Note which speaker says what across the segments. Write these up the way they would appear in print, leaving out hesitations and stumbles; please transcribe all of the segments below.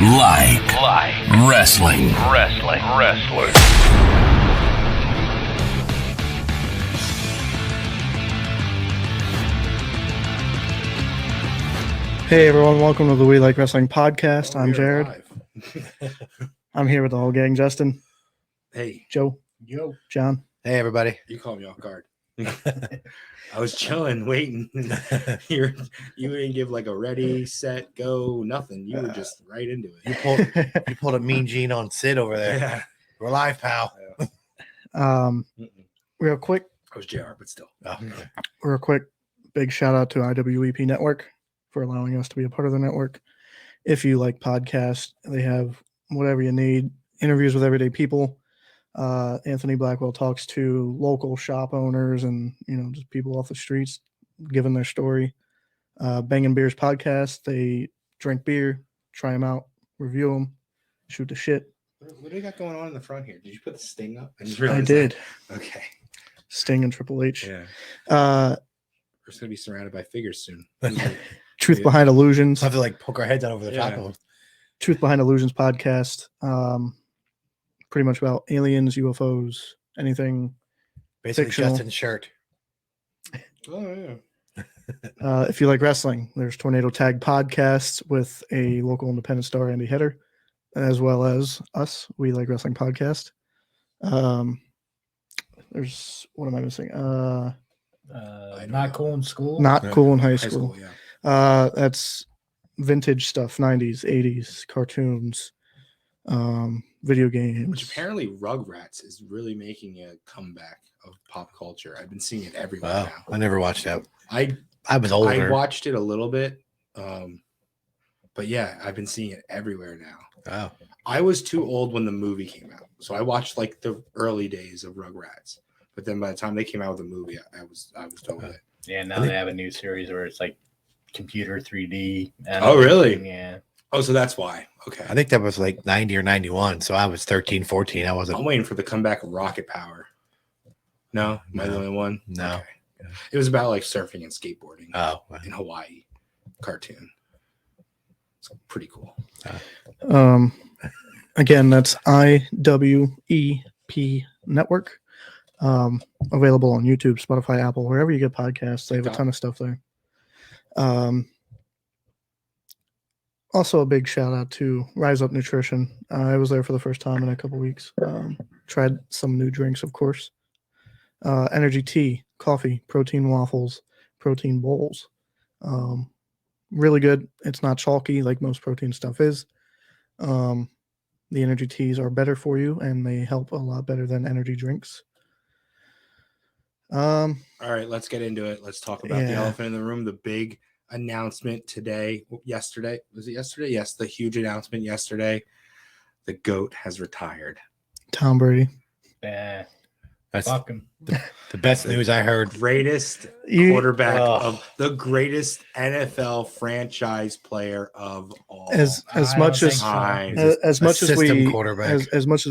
Speaker 1: Wrestling.
Speaker 2: Hey everyone, welcome to the We Like Wrestling podcast. I'm Jared. I'm here with the whole gang. Justin.
Speaker 3: Hey.
Speaker 2: Joe.
Speaker 3: Yo.
Speaker 2: John.
Speaker 4: Hey everybody.
Speaker 3: You caught me off guard. I was chilling, waiting. You didn't give like a ready, set, go, nothing. You were just right into it.
Speaker 4: You pulled a mean Gene on Sid over there.
Speaker 3: Yeah.
Speaker 4: We're live, pal.
Speaker 2: Real quick.
Speaker 3: I was JR, but still.
Speaker 2: Real quick, big shout out to IWEP Network for allowing us to be a part of the network. If you like podcasts, they have whatever you need. Interviews with everyday people. Anthony Blackwell talks to local shop owners and, just people off the streets, giving their story. Bangin' Beers podcast. They drink beer, try them out, review them, shoot the shit.
Speaker 3: What do you got going on in the front here? Did you put the Sting up?
Speaker 2: I did.
Speaker 3: That. Okay.
Speaker 2: Sting and Triple H.
Speaker 3: Yeah.
Speaker 2: We're
Speaker 3: going to be surrounded by figures soon.
Speaker 2: Truth Behind Illusions.
Speaker 4: We'll have to poke our heads out over the top of them.
Speaker 2: Truth Behind Illusions podcast. Pretty much about aliens, UFOs, anything.
Speaker 4: Basically,
Speaker 2: fictional.
Speaker 4: Justin's shirt.
Speaker 3: Oh, yeah.
Speaker 2: If you like wrestling, there's Tornado Tag podcasts with a local independent star, Andy Header, as well as us. We Like Wrestling podcast. There's, what am I missing?
Speaker 5: Not Cool in School.
Speaker 2: Not Cool in High School.
Speaker 3: Yeah.
Speaker 2: That's vintage stuff, 90s, 80s, cartoons, video games.
Speaker 3: Which apparently Rugrats is really making a comeback of pop culture. I've been seeing it everywhere
Speaker 4: Wow.
Speaker 3: now.
Speaker 4: I never watched that.
Speaker 3: I
Speaker 4: was older.
Speaker 3: I watched it a little bit. But yeah, I've been seeing it everywhere now.
Speaker 4: Wow.
Speaker 3: I was too old when the movie came out. So I watched like the early days of Rugrats. But then by the time they came out with the movie, I was done with it.
Speaker 5: Yeah, now they have a new series where it's like computer 3D.
Speaker 3: Oh, really?
Speaker 5: Yeah.
Speaker 3: Oh, so that's why. Okay.
Speaker 4: I think that was like 90 or 91. So I was 13, 14. I wasn't.
Speaker 3: I'm waiting for the comeback of Rocket Power. No? Am I the only one?
Speaker 4: No.
Speaker 3: Okay. It was about like surfing and skateboarding in Hawaii. Cartoon. It's pretty cool.
Speaker 2: Again, that's IWEP Network. Available on YouTube, Spotify, Apple, wherever you get podcasts. They have a ton of stuff there. Also, a big shout out to Rise Up Nutrition. I was there for the first time in a couple weeks. Tried some new drinks, of course. Energy tea, coffee, protein waffles, protein bowls. Really good. It's not chalky like most protein stuff is. The energy teas are better for you, and they help a lot better than energy drinks.
Speaker 3: All right, let's get into it. Let's talk about the elephant in the room. The big announcement yesterday. Was it yesterday? Yes, the huge announcement yesterday. The GOAT has retired.
Speaker 2: Tom Brady.
Speaker 5: Yeah.
Speaker 4: That's
Speaker 5: Fuck him.
Speaker 4: the best news I heard.
Speaker 3: Greatest quarterback of the greatest NFL franchise player of all.
Speaker 2: As much as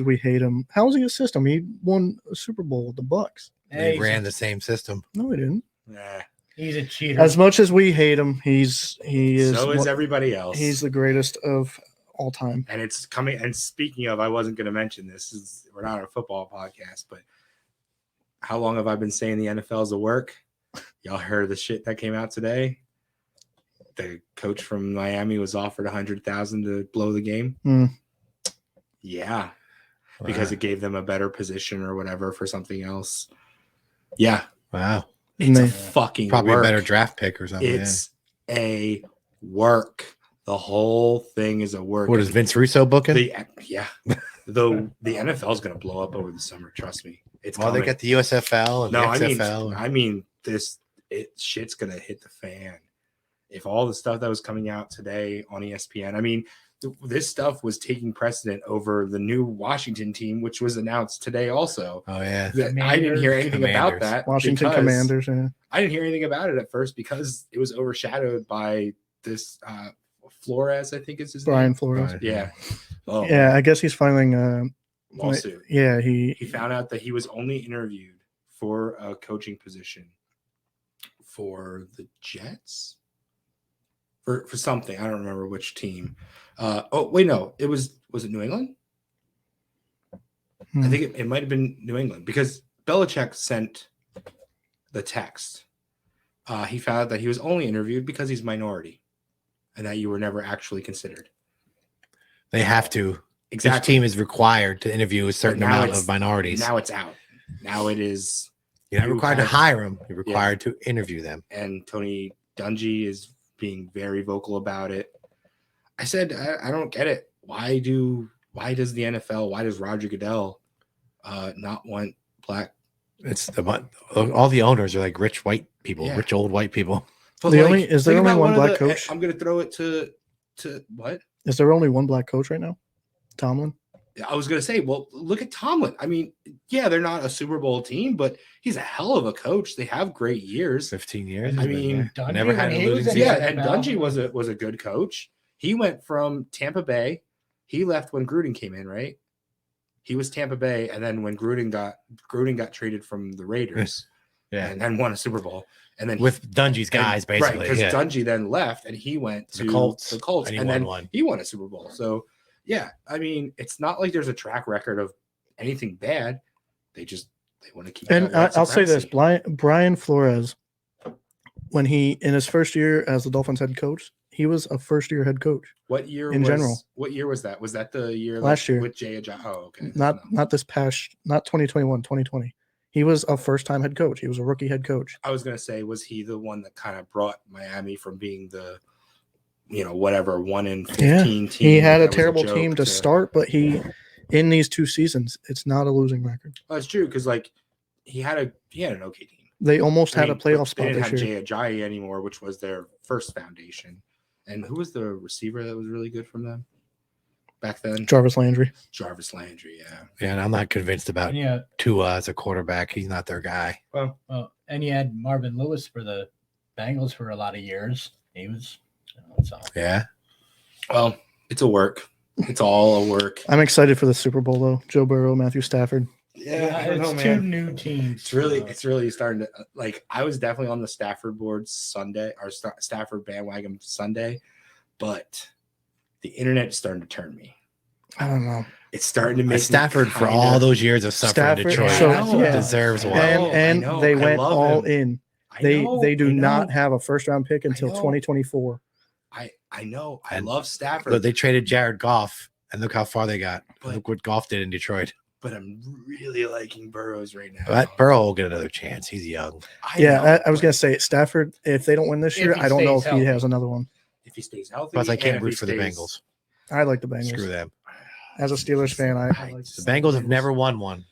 Speaker 2: we hate him, how was he a system? He won a Super Bowl with the Bucks.
Speaker 4: They ran the same system.
Speaker 2: No, he didn't.
Speaker 3: Nah.
Speaker 5: He's a cheater.
Speaker 2: As much as we hate him, he is.
Speaker 3: So is everybody else.
Speaker 2: He's the greatest of all time.
Speaker 3: And it's coming. And speaking of, I wasn't going to mention this. We're not a football podcast, but how long have I been saying the NFL is a work? Y'all heard the shit that came out today? The coach from Miami was offered $100,000 to blow the game. Yeah, because it gave them a better position or whatever for something else. Yeah.
Speaker 4: Wow.
Speaker 3: It's a fucking
Speaker 4: probably
Speaker 3: work.
Speaker 4: A better draft pick or something.
Speaker 3: It's a work. The whole thing is a work.
Speaker 4: What is Vince Russo booking?
Speaker 3: The NFL is going to blow up over the summer. Trust me. It's
Speaker 4: they got the USFL and the XFL.
Speaker 3: I mean, shit's going to hit the fan. If all the stuff that was coming out today on ESPN, I mean, this stuff was taking precedent over the new Washington team, which was announced today also.
Speaker 4: Oh, yeah.
Speaker 3: I didn't hear anything about that.
Speaker 2: Washington Commanders, yeah.
Speaker 3: I didn't hear anything about it at first because it was overshadowed by this Flores, I think is his
Speaker 2: Brian
Speaker 3: name.
Speaker 2: Flores.
Speaker 3: Yeah. Oh,
Speaker 2: yeah, I guess he's filing
Speaker 3: lawsuit.
Speaker 2: Yeah,
Speaker 3: he found out that he was only interviewed for a coaching position for the Jets for something. I don't remember which team. Oh wait, no, was it New England? I think it might have been New England because Belichick sent the text. He found out that he was only interviewed because he's minority, and that you were never actually considered.
Speaker 4: They have to.
Speaker 3: Exactly.
Speaker 4: Each team is required to interview a certain amount of minorities.
Speaker 3: Now it's out. Now it is.
Speaker 4: You're not required to hire them. You're required to interview them.
Speaker 3: And Tony Dungy is being very vocal about it. I said, I don't get it. Why does the NFL, why does Roger Goodell not want black?
Speaker 4: It's all the owners are like rich white people, rich old white people.
Speaker 3: But
Speaker 2: is there only one black coach?
Speaker 3: I'm going to throw it to what?
Speaker 2: Is there only one black coach right now? Tomlin?
Speaker 3: I was going to say, well, look at Tomlin. I mean, yeah, they're not a Super Bowl team, but he's a hell of a coach. They have great years.
Speaker 4: 15 years.
Speaker 3: I mean,
Speaker 4: never had a losing season.
Speaker 3: Yeah, and Dungy was a good coach. He went from Tampa Bay. He left when Gruden came in, right? He was Tampa Bay, and then when Gruden got traded from the Raiders, and then won a Super Bowl, and then
Speaker 4: with Dungy's guys, basically,
Speaker 3: right? Because Dungy then left, and he went to the Colts, and then he won a Super Bowl. So, yeah, I mean, it's not like there's a track record of anything bad. They want to keep.
Speaker 2: And I'll say this: Brian Flores, when he in his first year as the Dolphins head coach, he was a first-year head coach.
Speaker 3: What year
Speaker 2: general?
Speaker 3: What year was that? Was that the year
Speaker 2: last year
Speaker 3: with Jay Ajayi? Oh, okay.
Speaker 2: Not this past, not 2021, 2020. He was a first-time head coach. He was a rookie head coach.
Speaker 3: I was gonna say, was he the one that kind of brought Miami from being the, whatever 1-15 team?
Speaker 2: He had a terrible team to start, but in these 2 seasons, it's not a losing record.
Speaker 3: Well, that's true because he had an okay team.
Speaker 2: They almost had a playoff spot
Speaker 3: this year. They
Speaker 2: this
Speaker 3: didn't have Jay Ajayi anymore, which was their first foundation. And who was the receiver that was really good from them back then?
Speaker 2: Jarvis Landry,
Speaker 3: yeah.
Speaker 4: Yeah, and I'm not convinced about Tua as a quarterback. He's not their guy.
Speaker 5: Well, and you had Marvin Lewis for the Bengals for a lot of years. He was,
Speaker 4: yeah.
Speaker 3: Well, it's a work. It's all a work.
Speaker 2: I'm excited for the Super Bowl though. Joe Burrow, Matthew Stafford.
Speaker 3: Yeah, I don't know, man.
Speaker 5: 2 new teams.
Speaker 3: It's really starting to I was definitely on the Stafford board Sunday or Stafford bandwagon Sunday, but the internet is starting to turn me.
Speaker 2: I don't know.
Speaker 3: It's starting to make
Speaker 4: Stafford for all those years of suffering in Detroit deserves one.
Speaker 2: And they went all in. They do not have a first-round pick until 2024.
Speaker 3: I know. I love Stafford.
Speaker 4: But they traded Jared Goff, and look how far they got. Look what Goff did in Detroit.
Speaker 3: But I'm really liking Burrows right now.
Speaker 4: That Burrow will get another chance. He's young.
Speaker 2: I was going to say Stafford, if they don't win this year, I don't know if he has another one.
Speaker 3: If he stays healthy.
Speaker 4: Plus, I can't root for the Bengals.
Speaker 2: I like the Bengals.
Speaker 4: Screw them.
Speaker 2: As a Steelers fan, I like
Speaker 4: the Bengals have never won one.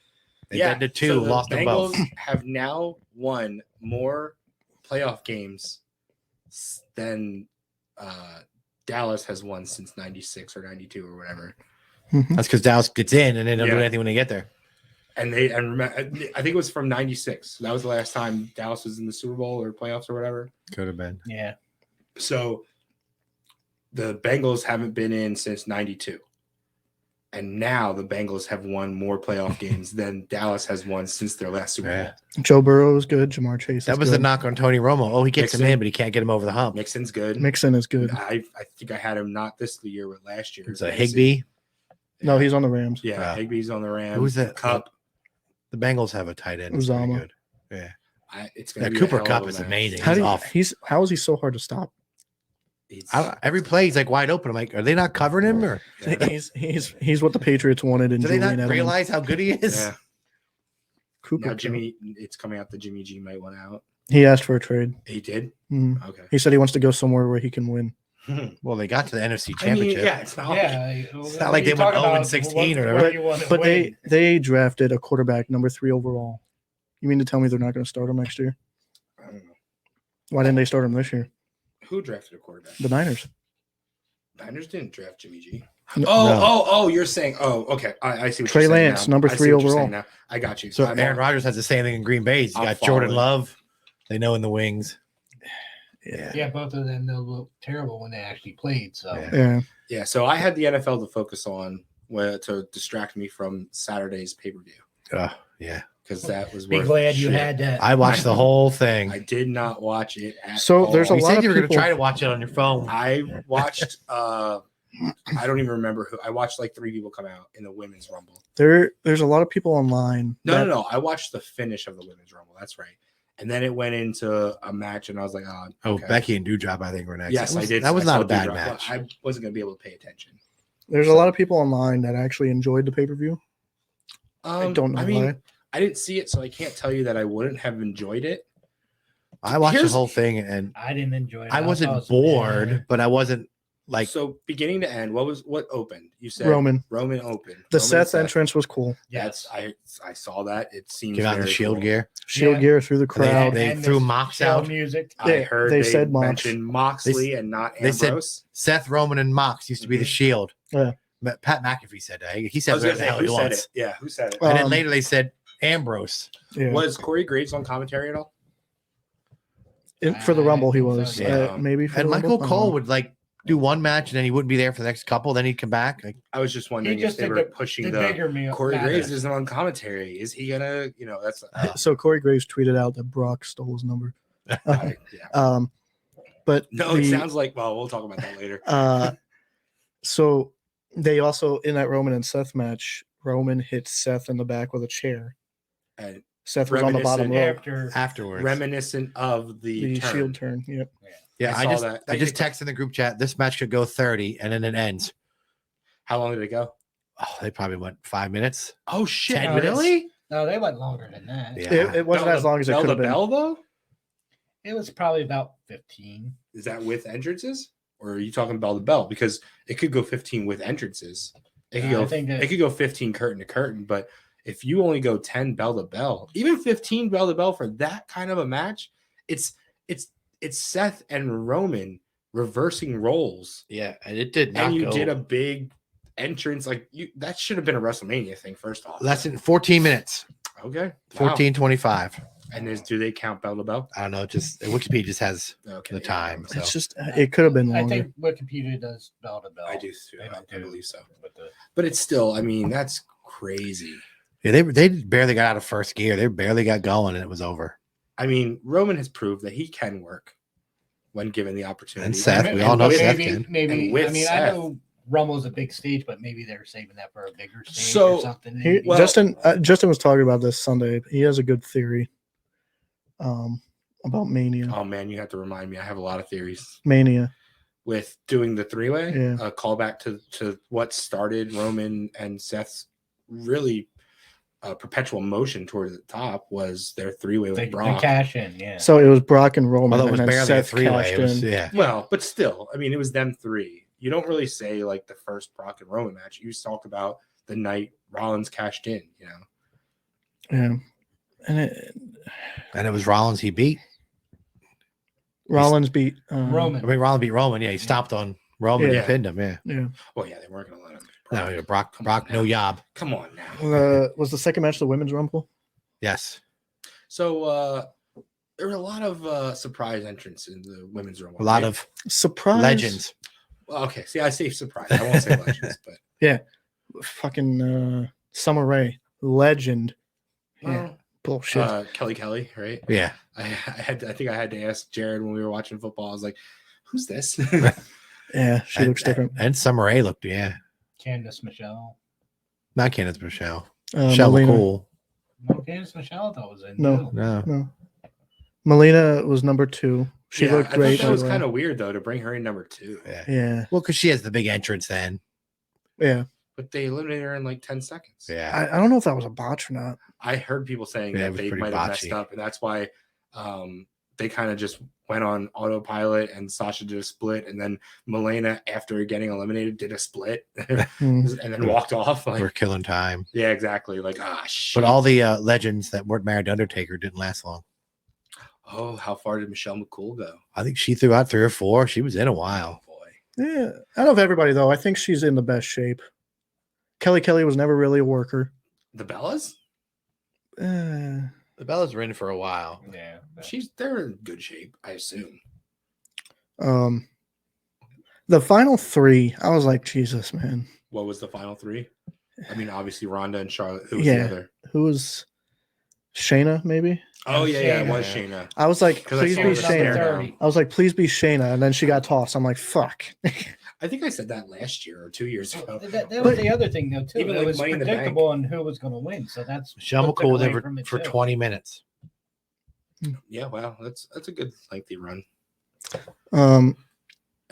Speaker 4: They've been to 2, lost them both.
Speaker 3: The Bengals have now won more playoff games than Dallas has won since 96 or 92 or whatever.
Speaker 4: That's because Dallas gets in and they don't do anything when they get there.
Speaker 3: And remember, I think it was from 96. That was the last time Dallas was in the Super Bowl or playoffs or whatever.
Speaker 4: Could have been.
Speaker 5: Yeah.
Speaker 3: So the Bengals haven't been in since 92. And now the Bengals have won more playoff games than Dallas has won since their last Super Bowl.
Speaker 2: Joe Burrow is good. Jamar Chase
Speaker 4: That was the knock on Tony Romo. Oh, he gets him in, but he can't get him over the hump.
Speaker 3: Mixon's good.
Speaker 2: Mixon is good.
Speaker 3: I think I had him not this year, but last year.
Speaker 4: It's a Higbee.
Speaker 2: No, he's on the Rams.
Speaker 3: Yeah, Higbee's on the Rams.
Speaker 4: Who's that?
Speaker 3: Cup.
Speaker 4: The Bengals have a tight end.
Speaker 2: Uzama.
Speaker 4: Good. Yeah.
Speaker 3: It's gonna be
Speaker 4: Cooper Kupp is amazing.
Speaker 2: How is he so hard to stop?
Speaker 4: Every play he's like wide open. I'm like, are they not covering him? Or
Speaker 2: he's what the Patriots wanted. And
Speaker 4: do they not realize how good he is?
Speaker 3: Yeah.
Speaker 2: Cooper
Speaker 3: now it's coming out that Jimmy G might want out.
Speaker 2: He asked for a trade.
Speaker 3: He did.
Speaker 2: Mm-hmm.
Speaker 3: Okay.
Speaker 2: He said he wants to go somewhere where he can win.
Speaker 4: Well, they got to the NFC Championship.
Speaker 3: It's
Speaker 4: not like they went 0-16 or whatever.
Speaker 2: But they drafted a quarterback number 3 overall. You mean to tell me they're not going to start him next year?
Speaker 3: I don't know.
Speaker 2: Why didn't they start him this year?
Speaker 3: Who drafted a quarterback?
Speaker 2: The Niners.
Speaker 3: Niners didn't draft Jimmy G.
Speaker 2: No.
Speaker 3: You're saying. Oh, okay. I see what
Speaker 2: Trey
Speaker 3: you're saying.
Speaker 2: Lance, number 3 overall.
Speaker 3: Now. I got you.
Speaker 4: So Aaron Rodgers has the same thing in Green Bay. He's got Jordan Love. They know in the wings.
Speaker 5: Yeah, both of them they'll look terrible when they actually played. So
Speaker 3: yeah. So I had the NFL to focus on to distract me from Saturday's pay-per-view.
Speaker 4: Yeah.
Speaker 3: because that was
Speaker 5: Be
Speaker 3: worth
Speaker 5: glad you
Speaker 3: shit.
Speaker 5: had that.
Speaker 4: I watched the whole thing.
Speaker 3: I did not watch it at
Speaker 2: So
Speaker 3: all.
Speaker 2: there's a
Speaker 4: You
Speaker 2: lot
Speaker 4: said
Speaker 2: of
Speaker 4: you were going to
Speaker 2: people-
Speaker 4: try to watch it on your phone.
Speaker 3: I watched I don't even remember who. I watched like 3 people come out in the women's rumble.
Speaker 2: There's a lot of people online.
Speaker 3: No. I watched the finish of the women's rumble. That's right. And then it went into a match, and I was like,
Speaker 4: Oh,
Speaker 3: okay.
Speaker 4: Becky and Dewdrop, I think, were next.
Speaker 3: Yes,
Speaker 4: That was,
Speaker 3: I did.
Speaker 4: That was
Speaker 3: I
Speaker 4: not
Speaker 3: saw
Speaker 4: a bad
Speaker 3: Dewdrop, but
Speaker 4: match.
Speaker 3: I wasn't going to be able to pay attention.
Speaker 2: There's a lot of people online that actually enjoyed the pay-per-view. I don't know why.
Speaker 3: I didn't see it, so I can't tell you that I wouldn't have enjoyed it.
Speaker 4: I watched the
Speaker 3: Here's-
Speaker 4: whole thing, and
Speaker 5: I didn't enjoy it.
Speaker 4: I
Speaker 5: thought it
Speaker 4: wasn't
Speaker 5: was
Speaker 4: bored,
Speaker 5: bad.
Speaker 4: but I wasn't like.
Speaker 3: So beginning to end, what opened? You said
Speaker 2: Roman.
Speaker 3: opened.
Speaker 2: The
Speaker 3: Roman
Speaker 2: Seth
Speaker 3: and
Speaker 2: entrance was cool.
Speaker 3: That's
Speaker 5: Yes.
Speaker 3: I saw that. It seems
Speaker 4: Came out in the
Speaker 3: very
Speaker 4: Shield
Speaker 3: cool.
Speaker 4: gear.
Speaker 2: Shield
Speaker 5: Yeah.
Speaker 2: gear through the crowd.
Speaker 4: They
Speaker 5: And
Speaker 4: threw
Speaker 5: this
Speaker 4: Mox
Speaker 5: show
Speaker 4: out.
Speaker 5: music.
Speaker 3: I
Speaker 2: Yeah,
Speaker 3: heard
Speaker 2: they
Speaker 3: they
Speaker 2: said Mox.
Speaker 3: mentioned Moxley and not
Speaker 4: they said-
Speaker 3: Ambrose.
Speaker 4: Seth, Roman, and Mox used to be the
Speaker 3: Mhm.
Speaker 4: Shield.
Speaker 2: Yeah.
Speaker 4: Pat McAfee said that. He
Speaker 3: I
Speaker 4: said
Speaker 3: was gonna
Speaker 4: whatever the
Speaker 3: say,
Speaker 4: hell
Speaker 3: who
Speaker 4: he
Speaker 3: said
Speaker 4: wants.
Speaker 3: it? Yeah, who said it?
Speaker 4: And then
Speaker 2: Um,
Speaker 4: later they said Ambrose.
Speaker 2: Yeah.
Speaker 3: Was Corey Graves on commentary at all?
Speaker 2: For the
Speaker 5: I
Speaker 2: Rumble, he
Speaker 5: think so,
Speaker 2: was.
Speaker 3: yeah.
Speaker 2: Maybe for
Speaker 4: And
Speaker 2: the
Speaker 4: Michael
Speaker 2: Rumble? I don't
Speaker 4: Cole
Speaker 2: know.
Speaker 4: would like do one match and then he wouldn't be there for the next couple. Then he'd come back. Like,
Speaker 3: I was just wondering
Speaker 5: He just
Speaker 3: if they
Speaker 5: did
Speaker 3: were
Speaker 5: the
Speaker 3: pushing
Speaker 5: The
Speaker 3: the
Speaker 5: bigger meal.
Speaker 3: Corey
Speaker 5: matches.
Speaker 3: Graves isn't on commentary. Is he gonna? That's
Speaker 2: So Corey Graves tweeted out that Brock stole his number.
Speaker 3: yeah.
Speaker 2: But
Speaker 3: No, it
Speaker 2: the-
Speaker 3: sounds like. Well, we'll talk about that later.
Speaker 2: So they also in that Roman and Seth match, Roman hit Seth in the back with a chair.
Speaker 3: And
Speaker 2: Seth was on the bottom
Speaker 3: Reminiscent
Speaker 2: rope.
Speaker 4: afterwards.
Speaker 3: reminiscent of the
Speaker 2: The
Speaker 3: turn.
Speaker 2: Shield turn. Yep.
Speaker 4: yeah,
Speaker 3: I
Speaker 4: I
Speaker 3: saw
Speaker 4: just
Speaker 3: that.
Speaker 4: I just texted in the group chat. This match could go 30 and then it ends.
Speaker 3: How long did it go?
Speaker 4: Oh, they probably went 5 minutes.
Speaker 3: Oh shit!
Speaker 4: 10 minutes?
Speaker 3: Really?
Speaker 5: No, they went longer than that.
Speaker 4: Yeah.
Speaker 2: It wasn't as long as it
Speaker 3: Bell
Speaker 2: could
Speaker 3: to
Speaker 2: have been.
Speaker 3: Bell though.
Speaker 5: It was probably about 15.
Speaker 3: Is that with entrances, or are you talking bell to bell? Because it could go 15 with entrances. It could
Speaker 5: I
Speaker 3: go.
Speaker 5: think that-
Speaker 3: It could go 15 curtain to curtain. But if you only go 10 bell to bell, even 15 bell to bell for that kind of a match, it's Seth and Roman reversing roles,
Speaker 4: Yeah, and it did not
Speaker 3: and you
Speaker 4: go
Speaker 3: did a big entrance. Like you, that should have been a WrestleMania thing. First off,
Speaker 4: less than 14 minutes.
Speaker 3: okay. Wow.
Speaker 4: 14:25.
Speaker 3: And do they count bell to bell?
Speaker 4: I don't know. Just Wikipedia just has
Speaker 3: Okay,
Speaker 4: the time. So
Speaker 2: It's just it could have been
Speaker 5: I
Speaker 2: longer.
Speaker 5: think Wikipedia does bell to bell.
Speaker 3: I do too.
Speaker 5: They don't
Speaker 3: I
Speaker 5: do
Speaker 3: believe so.
Speaker 5: with the-
Speaker 3: But it's still. I mean, that's crazy.
Speaker 4: yeah, they barely got out of first gear. They barely got going and it was over.
Speaker 3: I mean, Roman has proved that he can work when given the opportunity.
Speaker 4: And Seth, we
Speaker 5: maybe-
Speaker 4: all know
Speaker 3: with-
Speaker 4: Seth
Speaker 5: maybe,
Speaker 4: can.
Speaker 5: maybe.
Speaker 3: And with
Speaker 5: I mean,
Speaker 3: Seth.
Speaker 5: I know Rumble's a big stage, but maybe they're saving that for a bigger stage
Speaker 3: So,
Speaker 5: or something.
Speaker 2: He,
Speaker 5: maybe.
Speaker 3: well-
Speaker 2: Justin was talking about this Sunday. He has a good theory about Mania.
Speaker 3: Oh man, you have to remind me. I have a lot of theories
Speaker 2: Mania.
Speaker 3: with doing the three-way.
Speaker 2: Yeah.
Speaker 3: A callback to what started Roman and Seth's really perpetual motion toward the top was their three-way with
Speaker 5: the
Speaker 3: Brock.
Speaker 5: cash in, yeah.
Speaker 2: So it was Brock and Roman.
Speaker 4: Although it was
Speaker 2: and then
Speaker 4: barely a
Speaker 2: Seth
Speaker 4: three-way.
Speaker 2: cashed
Speaker 4: It was,
Speaker 2: in.
Speaker 4: yeah.
Speaker 3: Well, but still, I mean, it was them three. You don't really say like the first Brock and Roman match. You just talk about the night Rollins cashed in. You know.
Speaker 2: Yeah.
Speaker 4: And it was Rollins he beat.
Speaker 2: Rollins beat
Speaker 5: Roman.
Speaker 4: I mean, Rollins beat Roman. Yeah, he stopped on Roman
Speaker 2: Yeah.
Speaker 4: and pinned him. Yeah.
Speaker 2: Yeah.
Speaker 3: Well, yeah, they weren't going to let him.
Speaker 4: No, yeah, Brock,
Speaker 3: Come
Speaker 4: Brock,
Speaker 3: on
Speaker 4: no
Speaker 3: now.
Speaker 4: yob.
Speaker 3: Come on now.
Speaker 2: Was the second match the women's rumble?
Speaker 4: Yes.
Speaker 3: So there were a lot of surprise entrants in the women's rumble.
Speaker 4: A lot
Speaker 3: right?
Speaker 4: of
Speaker 2: Surprise.
Speaker 4: legends.
Speaker 3: Well, okay, see, I say surprise. I won't say legends, but
Speaker 2: Fucking Summer Rae. Legend. Yeah.
Speaker 3: well,
Speaker 2: Bullshit.
Speaker 3: Kelly, right?
Speaker 4: Yeah.
Speaker 3: I think I had to ask Jared when we were watching football. I was like, "Who's this?"
Speaker 2: Yeah, she looks different.
Speaker 4: And Summer Rae looked, yeah.
Speaker 5: Candice Michelle.
Speaker 4: Not Candice Michelle. Michelle
Speaker 2: Melina.
Speaker 4: McCool.
Speaker 5: No, Candice Michelle, I thought was in.
Speaker 2: No.
Speaker 4: No.
Speaker 2: No. Melina was number 2. She
Speaker 3: Yeah,
Speaker 2: looked
Speaker 3: I thought
Speaker 2: great.
Speaker 3: that was
Speaker 2: by the way.
Speaker 3: kind of weird though to bring her in number 2,
Speaker 4: Yeah.
Speaker 2: Yeah.
Speaker 4: Well, because she has the big entrance then.
Speaker 2: Yeah.
Speaker 3: but they eliminated her in like 10 seconds.
Speaker 4: Yeah.
Speaker 2: I don't know if that was a botch or not.
Speaker 3: I heard people saying
Speaker 4: Yeah, it
Speaker 3: that
Speaker 4: was
Speaker 3: they
Speaker 4: pretty
Speaker 3: might have messed
Speaker 4: botchy.
Speaker 3: up, and that's why they kind of just went on autopilot. And Sasha did a split, and then Melina, after getting eliminated, did a split,
Speaker 2: Mm.
Speaker 3: and then walked off. Like,
Speaker 4: We're killing time.
Speaker 3: yeah, exactly. Like, shit.
Speaker 4: But all the legends that weren't married to Undertaker didn't last long.
Speaker 3: Oh, how far did Michelle McCool go?
Speaker 4: I think she threw out 3 or 4. She was in a while.
Speaker 3: Oh, boy.
Speaker 2: Yeah. Out of everybody, though, I think she's in the best shape. Kelly was never really a worker.
Speaker 3: The Bellas?
Speaker 4: The Bellas were in for a while.
Speaker 5: Yeah.
Speaker 3: They're in good shape, I assume.
Speaker 2: The final 3, I was like, Jesus, man.
Speaker 3: What was the final 3? I mean, obviously Ronda and Charlotte. Who was
Speaker 2: Yeah.
Speaker 3: the other?
Speaker 2: Who was Shayna, maybe.
Speaker 3: Oh yeah, it
Speaker 5: Shayna.
Speaker 3: was Shayna.
Speaker 2: I was like,
Speaker 3: 'Cause I
Speaker 2: please
Speaker 3: saw
Speaker 2: be
Speaker 3: the stare
Speaker 2: Shayna.
Speaker 3: down.
Speaker 2: I was like, please be Shayna, and then she got tossed. I'm like, fuck.
Speaker 3: I think I said that last year or 2 years ago.
Speaker 5: That was the other thing, though, too.
Speaker 3: Even
Speaker 5: It
Speaker 3: like
Speaker 5: was
Speaker 3: Money in the Bank.
Speaker 5: predictable on who was going to win. So that's
Speaker 4: Michelle
Speaker 5: what took
Speaker 4: McCool was
Speaker 5: away
Speaker 4: there
Speaker 5: from it,
Speaker 4: for
Speaker 5: too.
Speaker 4: 20 minutes.
Speaker 3: Yeah, wow, that's a good lengthy run.
Speaker 2: Um,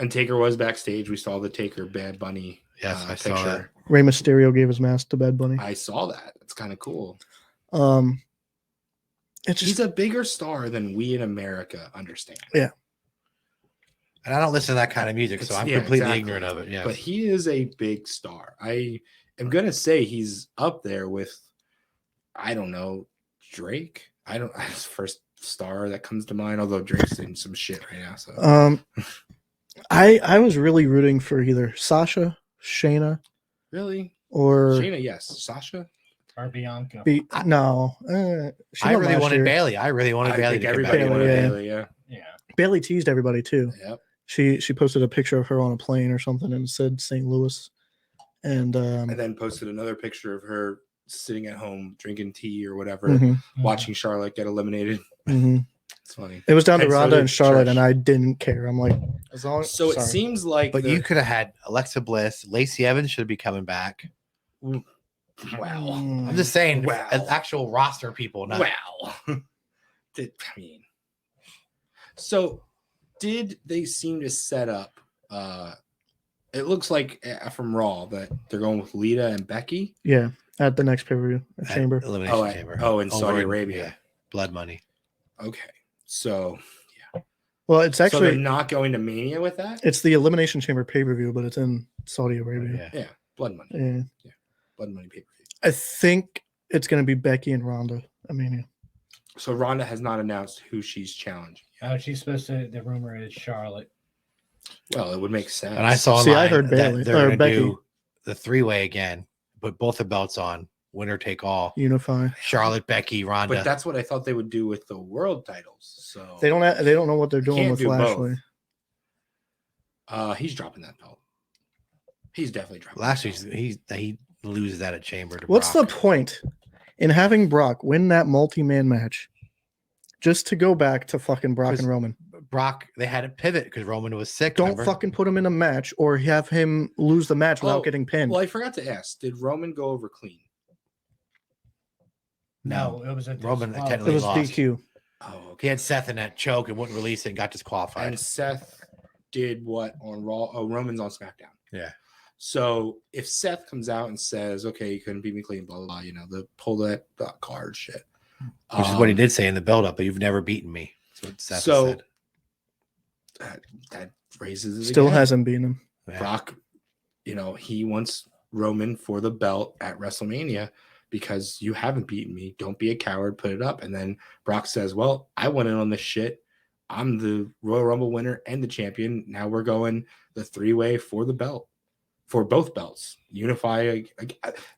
Speaker 3: And Taker was backstage. We saw the Taker Bad Bunny.
Speaker 4: Yes, I saw that.
Speaker 2: Rey Mysterio gave his mask to Bad Bunny.
Speaker 3: I saw that. It's kind of cool.
Speaker 2: It's
Speaker 3: He's
Speaker 2: just
Speaker 3: a bigger star than we in America understand.
Speaker 2: Yeah.
Speaker 4: And I don't listen to that kind of music, so I'm completely ignorant of it. Yeah.
Speaker 3: But he is a big star. I am gonna say he's up there with, I don't know, Drake. That's the first star that comes to mind, although Drake's in some shit right now. So
Speaker 2: I was really rooting for either Sasha, Shayna,
Speaker 3: really?
Speaker 2: or
Speaker 3: Shayna, yes. Sasha?
Speaker 5: Or Bianca.
Speaker 2: no. She
Speaker 4: I
Speaker 2: won
Speaker 4: really
Speaker 2: last
Speaker 4: wanted
Speaker 2: year.
Speaker 4: Bailey. I really wanted
Speaker 3: I
Speaker 4: Bailey
Speaker 3: think
Speaker 4: to come
Speaker 3: everybody
Speaker 4: back.
Speaker 3: wanted
Speaker 2: yeah.
Speaker 3: Bailey, yeah.
Speaker 5: Yeah.
Speaker 2: Bailey teased everybody too.
Speaker 3: Yep.
Speaker 2: She posted a picture of her on a plane or something and said St. Louis. And
Speaker 3: then posted another picture of her sitting at home drinking tea or whatever,
Speaker 2: mhm,
Speaker 3: watching Charlotte get eliminated.
Speaker 2: mhm.
Speaker 3: It's funny.
Speaker 2: It was down to
Speaker 3: And so
Speaker 2: Ronda
Speaker 3: did
Speaker 2: and Charlotte,
Speaker 3: Trish.
Speaker 2: and I didn't care. I'm like, as long as
Speaker 3: So it seems like
Speaker 4: But you could have had Alexa Bliss. Lacey Evans should be coming back.
Speaker 3: wow.
Speaker 2: Mm.
Speaker 4: I'm just saying,
Speaker 3: Wow.
Speaker 4: as actual roster people. Not,
Speaker 3: Wow. So did they seem to set up it looks like from Raw that they're going with Lita and Becky?
Speaker 2: Yeah, at the next pay-per-view
Speaker 4: at
Speaker 2: Chamber.
Speaker 4: Elimination Chamber.
Speaker 3: in
Speaker 4: Over
Speaker 3: Saudi
Speaker 4: in-
Speaker 3: Arabia.
Speaker 4: yeah, blood money.
Speaker 3: Okay. So
Speaker 2: Well, it's
Speaker 3: so
Speaker 2: actually
Speaker 3: they're not going to Mania with that?
Speaker 2: it's the Elimination Chamber pay-per-view, but it's in Saudi Arabia.
Speaker 4: Yeah.
Speaker 3: Yeah, blood money.
Speaker 2: Yeah.
Speaker 3: Blood money pay-per-view.
Speaker 2: I think it's going to be Becky and Ronda. I mean,
Speaker 3: So Ronda has not announced who she's challenging.
Speaker 5: She's supposed to. The rumor is Charlotte.
Speaker 3: Well, it would make sense.
Speaker 4: And I saw
Speaker 2: See, I
Speaker 4: online
Speaker 2: heard Bailey-
Speaker 4: that they're
Speaker 2: or
Speaker 4: going to
Speaker 2: Becky.
Speaker 4: do the three-way again, put both the belts on, winner take all.
Speaker 2: unify.
Speaker 4: Charlotte, Becky, Ronda.
Speaker 3: But that's what I thought they would do with the world titles. So
Speaker 2: They don't know what they're doing
Speaker 3: Can't
Speaker 2: with
Speaker 3: do
Speaker 2: Lashley.
Speaker 3: both. He's dropping that belt. He's definitely dropping.
Speaker 4: Lashley's
Speaker 3: that belt.
Speaker 4: he loses that at Chamber to
Speaker 2: What's
Speaker 4: Brock.
Speaker 2: the point in having Brock win that multi-man match just to go back to fucking Brock and Roman?
Speaker 4: Brock, they had to pivot because Roman was sick.
Speaker 2: Don't
Speaker 4: remember?
Speaker 2: fucking put him in a match or have him lose the match without
Speaker 3: Oh,
Speaker 2: getting pinned.
Speaker 3: Well, I forgot to ask. Did Roman go over clean?
Speaker 5: No, it was a
Speaker 4: Roman
Speaker 5: disqual-
Speaker 4: technically
Speaker 2: It was
Speaker 4: lost.
Speaker 2: DQ.
Speaker 3: Oh,
Speaker 4: He
Speaker 3: okay.
Speaker 4: had Seth in that choke and wouldn't release it and got disqualified.
Speaker 3: And Seth did what on Raw? Oh, Roman's on SmackDown.
Speaker 4: Yeah.
Speaker 3: So if Seth comes out and says, "Okay, you couldn't beat me clean," blah blah, blah, the pull that card shit,
Speaker 4: Which is what he did say in the build-up, but you've never beaten me. That's what Seth
Speaker 3: So
Speaker 4: said.
Speaker 3: that raises it
Speaker 2: Still
Speaker 3: again.
Speaker 2: hasn't beaten him.
Speaker 4: Yeah.
Speaker 3: Brock, he wants Roman for the belt at WrestleMania because you haven't beaten me. Don't be a coward, put it up. And then Brock says, "Well, I went in on this shit. I'm the Royal Rumble winner and the champion. Now we're going the three-way for the belt, for both belts. Unify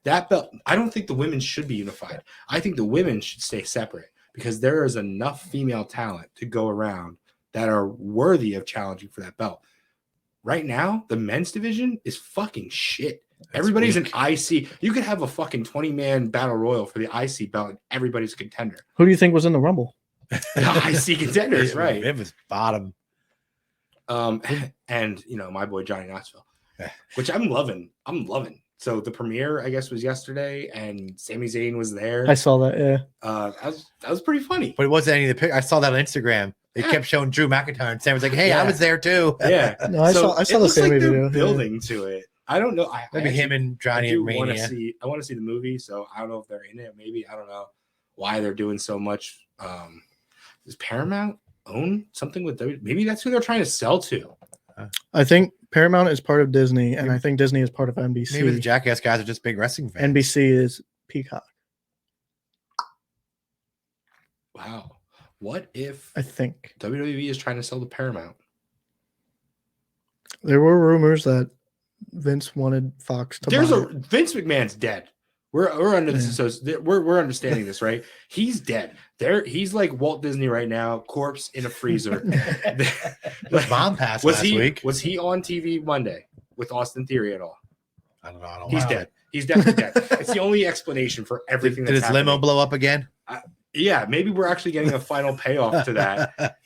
Speaker 3: that belt. I don't think the women should be unified. I think the women should stay separate because there is enough female talent to go around that are worthy of challenging for that belt. Right now, the men's division is fucking shit. Everybody's
Speaker 4: weak.
Speaker 3: an IC. You could have a fucking 20-man battle royal for the IC belt and everybody's a contender.
Speaker 2: Who do you think was in the Rumble?
Speaker 3: The IC contenders, right?
Speaker 4: It was bottom.
Speaker 3: And my boy Johnny Knoxville,
Speaker 4: Yeah.
Speaker 3: which I'm loving. So the premiere, I guess, was yesterday, and Sami Zayn was there.
Speaker 2: I saw that. Yeah.
Speaker 3: That was pretty funny.
Speaker 4: But it wasn't any of the pic. I saw that on Instagram. They kept showing Drew McIntyre, and Sam was like, "Hey,
Speaker 3: Yeah.
Speaker 4: I was there too."
Speaker 3: Yeah,
Speaker 2: No, I saw
Speaker 3: it
Speaker 2: the
Speaker 3: looks
Speaker 2: Sami
Speaker 3: like they're
Speaker 2: video. yeah.
Speaker 3: building to it. I don't know.
Speaker 4: Maybe him and Johnny at
Speaker 3: want to
Speaker 4: Mania.
Speaker 3: see. I want to see the movie, so I don't know if they're in it. Maybe I don't know why they're doing so much. Does Paramount own something with WWE? Maybe that's who they're trying to sell to.
Speaker 2: I think Paramount is part of Disney, and I think Disney is part of NBC.
Speaker 4: Maybe the Jackass guys are just big wrestling fans.
Speaker 2: NBC is Peacock.
Speaker 3: Wow. What if
Speaker 2: I think
Speaker 3: WWE is trying to sell to Paramount?
Speaker 2: there were rumors that Vince wanted Fox to.
Speaker 3: There's
Speaker 2: buy
Speaker 3: a
Speaker 2: it.
Speaker 3: Vince McMahon's dead. We're under this. So we're understanding this, right? He's dead. He's like Walt Disney right now, corpse in a freezer.
Speaker 4: His mom passed
Speaker 3: was
Speaker 4: last
Speaker 3: he
Speaker 4: week.
Speaker 3: was he on TV Monday with Austin Theory at all?
Speaker 4: I don't know. I don't
Speaker 3: He's
Speaker 4: know.
Speaker 3: dead. He's definitely dead. It's the only explanation for everything
Speaker 4: Did
Speaker 3: that's
Speaker 4: his limo
Speaker 3: happening.
Speaker 4: blow up again?
Speaker 3: Yeah, maybe we're actually getting a final payoff to that.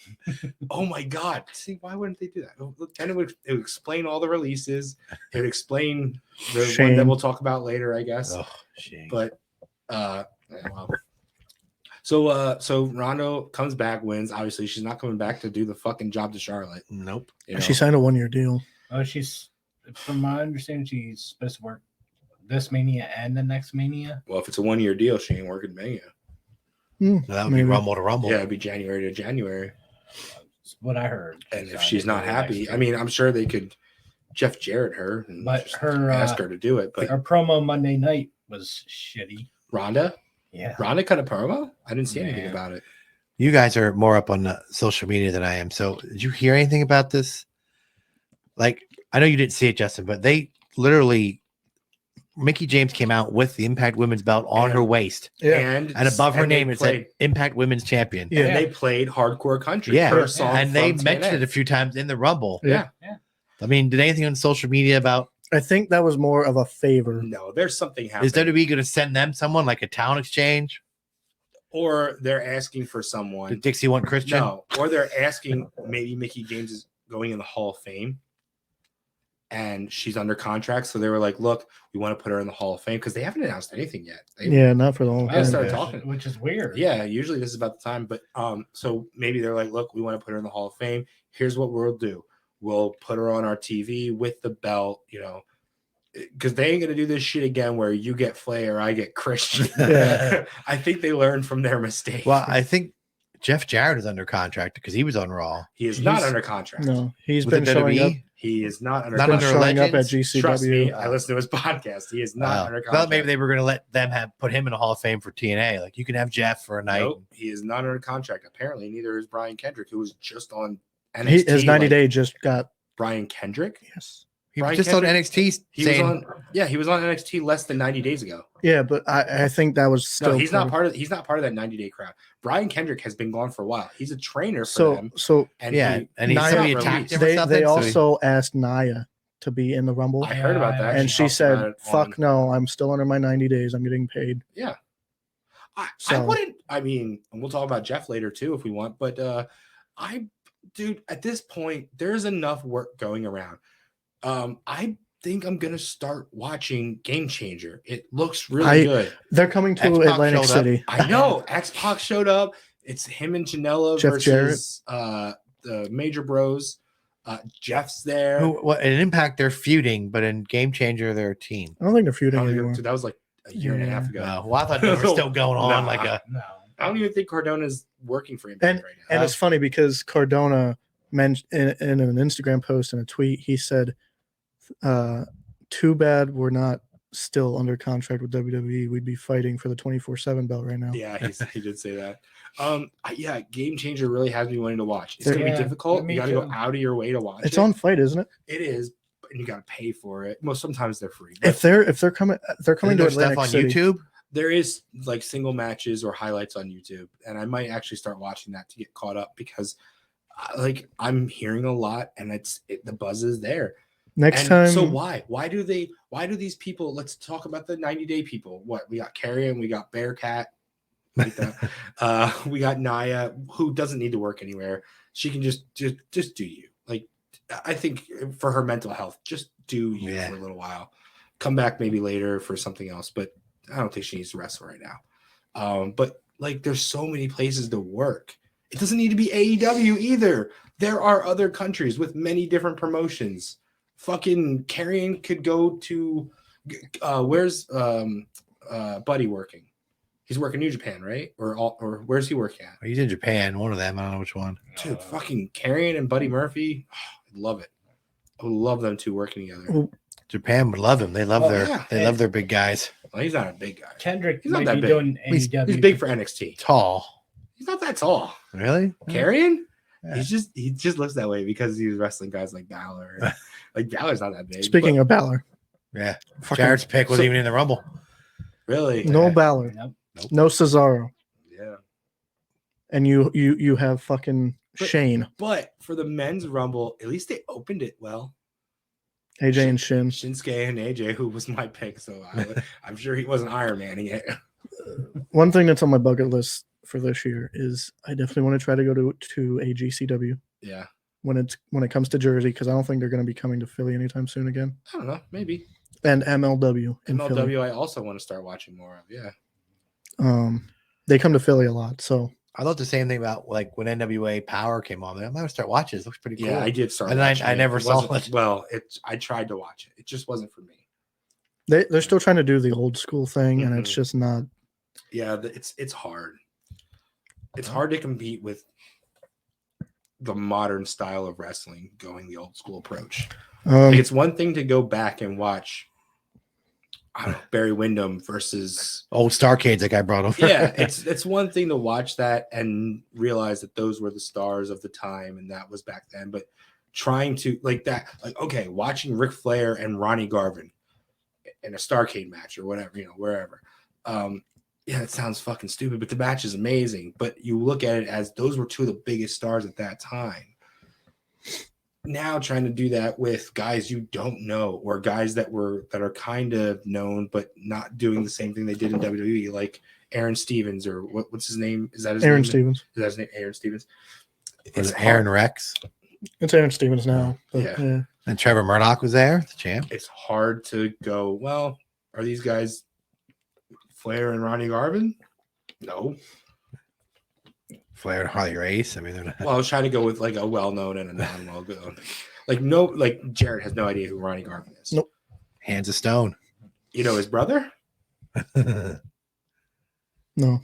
Speaker 3: Oh my God. See, why wouldn't they do that? And it would explain all the releases. It would explain the one that
Speaker 2: Shame.
Speaker 3: we'll talk about later, I guess.
Speaker 4: Oh, shame.
Speaker 3: But well. So Rondo comes back, wins. Obviously, she's not coming back to do the fucking job to Charlotte.
Speaker 4: Nope.
Speaker 3: You know?
Speaker 2: She signed a 1-year deal.
Speaker 5: Oh, from my understanding, she's supposed to work this Mania and the next Mania.
Speaker 3: Well, if it's a 1-year deal, she ain't working Mania.
Speaker 4: That would be Rumble to Rumble.
Speaker 3: Yeah, it'd be January to January.
Speaker 5: That's what I heard.
Speaker 3: And if she's not happy, I mean, I'm sure they could Jeff Jarrett her and
Speaker 5: But
Speaker 3: just
Speaker 5: her
Speaker 3: ask her to do it. But
Speaker 5: her promo Monday night was shitty.
Speaker 3: Rhonda
Speaker 5: Yeah.
Speaker 3: cut a promo? I didn't see anything
Speaker 5: Yeah.
Speaker 3: about it.
Speaker 4: You guys are more up on social media than I am. So did you hear anything about this? Like, I know you didn't see it, Justin, but they literally, Mickie James came out with the Impact Women's belt on her waist.
Speaker 2: Yeah.
Speaker 3: And
Speaker 4: And above her
Speaker 3: they
Speaker 4: name, it said Impact Women's Champion.
Speaker 2: Yeah.
Speaker 3: And they played Hardcore Country.
Speaker 4: Yeah.
Speaker 3: her song
Speaker 4: And they
Speaker 3: from
Speaker 4: mentioned
Speaker 3: TNA.
Speaker 4: it a few times in the Rumble.
Speaker 2: Yeah.
Speaker 4: I mean, did anything on social media about,
Speaker 2: I think that was more of a favor.
Speaker 3: No, there's something happening.
Speaker 4: is WWE going to send them someone like a talent exchange?
Speaker 3: Or they're asking for someone.
Speaker 4: Did Dixie want Christian?
Speaker 3: No, or they're asking maybe Mickie James is going in the Hall of Fame and she's under contract. So they were like, look, we want to put her in the Hall of Fame because they haven't announced anything yet.
Speaker 2: Yeah, not for the whole
Speaker 3: I
Speaker 2: thing.
Speaker 3: started talking.
Speaker 5: Which is weird.
Speaker 3: Yeah, usually this is about the time. But so maybe they're like, look, we want to put her in the Hall of Fame. Here's what we'll do. We'll put her on our TV with the belt, you know, because they ain't gonna do this shit again where you get Flair, I get Christian.
Speaker 2: Yeah.
Speaker 3: I think they learned from their mistake.
Speaker 4: Well, I think Jeff Jarrett is under contract because he was on Raw.
Speaker 3: he is not
Speaker 2: he's-
Speaker 3: under contract.
Speaker 2: No, he's
Speaker 4: With
Speaker 2: been
Speaker 4: the
Speaker 2: showing up.
Speaker 4: WWE?
Speaker 3: He is not under
Speaker 4: Not
Speaker 2: Been
Speaker 4: under
Speaker 3: contract.
Speaker 2: showing up at
Speaker 4: Legends?
Speaker 3: Trust me,
Speaker 2: GCW.
Speaker 3: I listen to his podcast. He is not under
Speaker 4: I
Speaker 3: contract.
Speaker 4: thought maybe they were going to let them put him in the Hall of Fame for TNA. Like, you can have Jeff for a night.
Speaker 3: Nope, he is not under contract. Apparently, neither is Brian Kendrick, who was just on NXT.
Speaker 2: His 90 day just got.
Speaker 3: Brian Kendrick.
Speaker 2: Yes.
Speaker 4: He
Speaker 3: Brian
Speaker 4: was just
Speaker 3: Kendrick,
Speaker 4: on NXT
Speaker 3: He
Speaker 4: saying,
Speaker 3: was on. Yeah, he was on NXT less than 90 days ago.
Speaker 2: Yeah, but I think that was still.
Speaker 3: No, he's not part of that 90-day crowd. Brian Kendrick has been gone for a while. He's a trainer for
Speaker 2: So
Speaker 3: them.
Speaker 2: and
Speaker 4: yeah, and he's
Speaker 2: Nia-
Speaker 4: somebody
Speaker 3: not
Speaker 4: attacked him
Speaker 3: released.
Speaker 4: or something.
Speaker 2: they
Speaker 4: so he-
Speaker 2: also asked Naya to be in the Rumble,
Speaker 3: I heard about that.
Speaker 2: and she
Speaker 3: talked
Speaker 2: said,
Speaker 3: about it
Speaker 2: "Fuck
Speaker 3: on-
Speaker 2: no, I'm still under my 90 days. I'm getting paid."
Speaker 3: Yeah. I
Speaker 2: So-
Speaker 3: wouldn't. I mean, and we'll talk about Jeff later too if we want. But dude, at this point, there's enough work going around. I think I'm gonna start watching Game Changer. It looks really good.
Speaker 2: They're coming to
Speaker 4: X-Pac
Speaker 2: Atlantic
Speaker 4: showed up.
Speaker 2: City.
Speaker 3: I know X-Pac showed up. It's him and Janela
Speaker 2: Jeff
Speaker 3: versus the Major Bros. Jeff's there.
Speaker 4: in Impact, they're feuding, but in Game Changer, they're a team.
Speaker 2: I don't think they're feuding
Speaker 3: Oh,
Speaker 2: anymore.
Speaker 3: that was like a year and a half ago.
Speaker 4: Well, I thought they were still going on
Speaker 3: Nah.
Speaker 4: like a.
Speaker 5: No.
Speaker 3: I don't even think Cardona's working for Impact right now.
Speaker 2: And it's funny because Cardona mentioned in an Instagram post and a tweet, he said, "Too bad we're not still under contract with WWE. We'd be fighting for the 24/7 belt right now."
Speaker 3: Yeah, he did say that. Yeah, Game Changer really has me wanting to watch. It's gonna
Speaker 5: Yeah,
Speaker 3: be difficult.
Speaker 5: me
Speaker 3: You got to go
Speaker 5: too.
Speaker 3: out of your way to watch
Speaker 2: It's
Speaker 3: it.
Speaker 2: on Fight, isn't it?
Speaker 3: It is, and you got to pay for it. Most sometimes they're free.
Speaker 2: If they're coming, they're coming to
Speaker 4: Isn't there
Speaker 2: Atlantic
Speaker 4: stuff on
Speaker 2: City.
Speaker 4: YouTube?
Speaker 3: There is like single matches or highlights on YouTube, and I might actually start watching that to get caught up because, I'm hearing a lot, and the buzz is there.
Speaker 2: Next
Speaker 3: And
Speaker 2: time,
Speaker 3: so why do these people? Let's talk about the 90-day people. What we got, Carrion, we got Bearcat, like that. We got Naya, who doesn't need to work anywhere. She can just do you. Like, I think for her mental health, just do you for a little while. Come back maybe later for something else, but I don't think she needs to wrestle right now. But like, there's so many places to work. It doesn't need to be AEW either. There are other countries with many different promotions. Fucking Carrion could go to where's Buddy working? He's working New Japan, right? Or where's he working at?
Speaker 4: He's in Japan. One of them. I don't know which one.
Speaker 3: Dude, fucking Carrion and Buddy Murphy. I love it. I would love them two working together.
Speaker 4: Japan would love him. They love
Speaker 3: yeah.
Speaker 4: they love their big guys.
Speaker 3: Well, he's not a big guy.
Speaker 5: Kendrick
Speaker 3: He's not
Speaker 5: might
Speaker 3: that
Speaker 5: be
Speaker 3: big.
Speaker 5: doing
Speaker 4: He's
Speaker 5: AEW.
Speaker 3: He's big for NXT.
Speaker 4: Tall.
Speaker 3: He's not that tall.
Speaker 4: Really?
Speaker 3: Carrion?
Speaker 4: Yeah.
Speaker 3: He just looks that way because he's wrestling guys like Balor. Like Balor's not that big.
Speaker 2: speaking of Balor,
Speaker 4: Yeah.
Speaker 2: fucking-
Speaker 4: Jared's pick wasn't even in the Rumble.
Speaker 3: really,
Speaker 2: no Balor,
Speaker 5: Nope.
Speaker 2: no Cesaro,
Speaker 3: yeah.
Speaker 2: and you have fucking
Speaker 3: But-
Speaker 2: Shane,
Speaker 3: But for the men's Rumble, at least they opened it well.
Speaker 2: AJ and Shin.
Speaker 3: Shinsuke and AJ, who was my pick, so I'm sure he wasn't Iron Manning it.
Speaker 2: One thing that's on my bucket list for this year is I definitely want to try to go to a GCW
Speaker 3: Yeah.
Speaker 2: when it comes to Jersey, because I don't think they're going to be coming to Philly anytime soon again.
Speaker 3: I don't know. Maybe.
Speaker 2: And MLW in Philly.
Speaker 3: MLW, I also want to start watching more of. Yeah.
Speaker 2: They come to Philly a lot, so
Speaker 4: I thought the same thing about like when NWA Power came on. I'm gonna start watching. It looks pretty cool.
Speaker 3: Yeah, I did start.
Speaker 4: And
Speaker 3: watching
Speaker 4: I
Speaker 3: it.
Speaker 4: never
Speaker 3: It
Speaker 4: saw
Speaker 3: wasn't-
Speaker 4: it.
Speaker 3: Well, I tried to watch it. It just wasn't for me.
Speaker 2: they're still trying to do the old school thing, and it's
Speaker 3: Mhm.
Speaker 2: just not.
Speaker 3: Yeah, it's hard. It's hard to compete with the modern style of wrestling going the old school approach. Like, it's one thing to go back and watch, I don't know, Barry Windham versus
Speaker 4: Old Starcades that guy brought over.
Speaker 3: yeah, it's one thing to watch that and realize that those were the stars of the time and that was back then. But trying to like that, like okay, watching Ric Flair and Ronnie Garvin in a Starcade match or whatever, wherever. Yeah, it sounds fucking stupid, but the match is amazing. But you look at it as those were two of the biggest stars at that time. Now trying to do that with guys you don't know or guys that are kind of known but not doing the same thing they did in WWE, like Aaron Stevens or what's his name? Is that his
Speaker 2: Aaron
Speaker 3: name?
Speaker 2: Stevens.
Speaker 3: Is that his name? Aaron Stevens.
Speaker 4: Was it Aaron Rex?
Speaker 2: It's Aaron Stevens now. But,
Speaker 3: Yeah.
Speaker 4: And Trevor Murdoch was there, the champ.
Speaker 3: It's hard to go, well, are these guys Flair and Ronnie Garvin? No.
Speaker 4: Flair and Harley Race. I mean, they're not.
Speaker 3: Well, I was trying to go with like a well-known and a non-well-known. Like Jared has no idea who Ronnie Garvin is.
Speaker 2: Nope.
Speaker 4: Hands of Stone.
Speaker 3: You know his brother?
Speaker 2: No.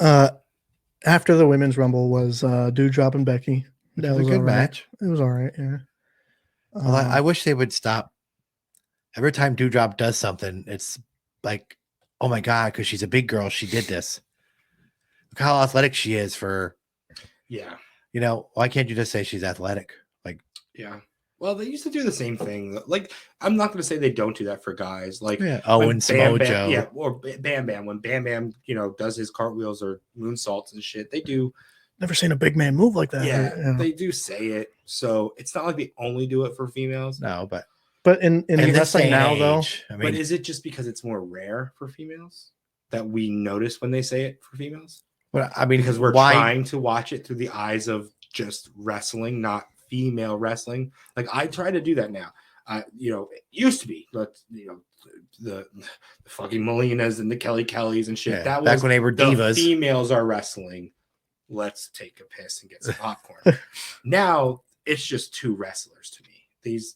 Speaker 2: After the women's rumble was Doudrop and Becky.
Speaker 4: It
Speaker 2: That
Speaker 4: was a good
Speaker 2: all right.
Speaker 4: match.
Speaker 2: It was all right. Yeah.
Speaker 4: Well, I wish they would stop. Every time Doudrop does something, it's like, oh my God, because she's a big girl. She did this. Look how athletic she is for,
Speaker 3: Yeah.
Speaker 4: Why can't you just say she's athletic? Like,
Speaker 3: Yeah. Well, they used to do the same thing. Like, I'm not going to say they don't do that for guys. Like,
Speaker 4: yeah,
Speaker 3: when
Speaker 4: Owens, Samoa Joe.
Speaker 3: yeah, or Bam Bam. When Bam Bam, does his cartwheels or moonsaults and shit, they do.
Speaker 2: never seen a big man move like that.
Speaker 3: Yeah, they do say it. So it's not like they only do it for females.
Speaker 4: No, but
Speaker 2: But in
Speaker 4: in this
Speaker 2: wrestling
Speaker 4: day
Speaker 2: now,
Speaker 4: and
Speaker 2: though,
Speaker 4: age, I
Speaker 3: But
Speaker 4: mean,
Speaker 3: is it just because it's more rare for females that we notice when they say it for females?
Speaker 4: because
Speaker 3: We're
Speaker 4: why?
Speaker 3: trying to watch it through the eyes of just wrestling, not female wrestling. Like I try to do that now. It used to be, but the fucking Molinas and the Kelly Kellys and shit.
Speaker 4: Yeah,
Speaker 3: That
Speaker 4: back
Speaker 3: was
Speaker 4: when they were
Speaker 3: the
Speaker 4: divas.
Speaker 3: females are wrestling. Let's take a piss and get some popcorn. Now it's just two wrestlers to me.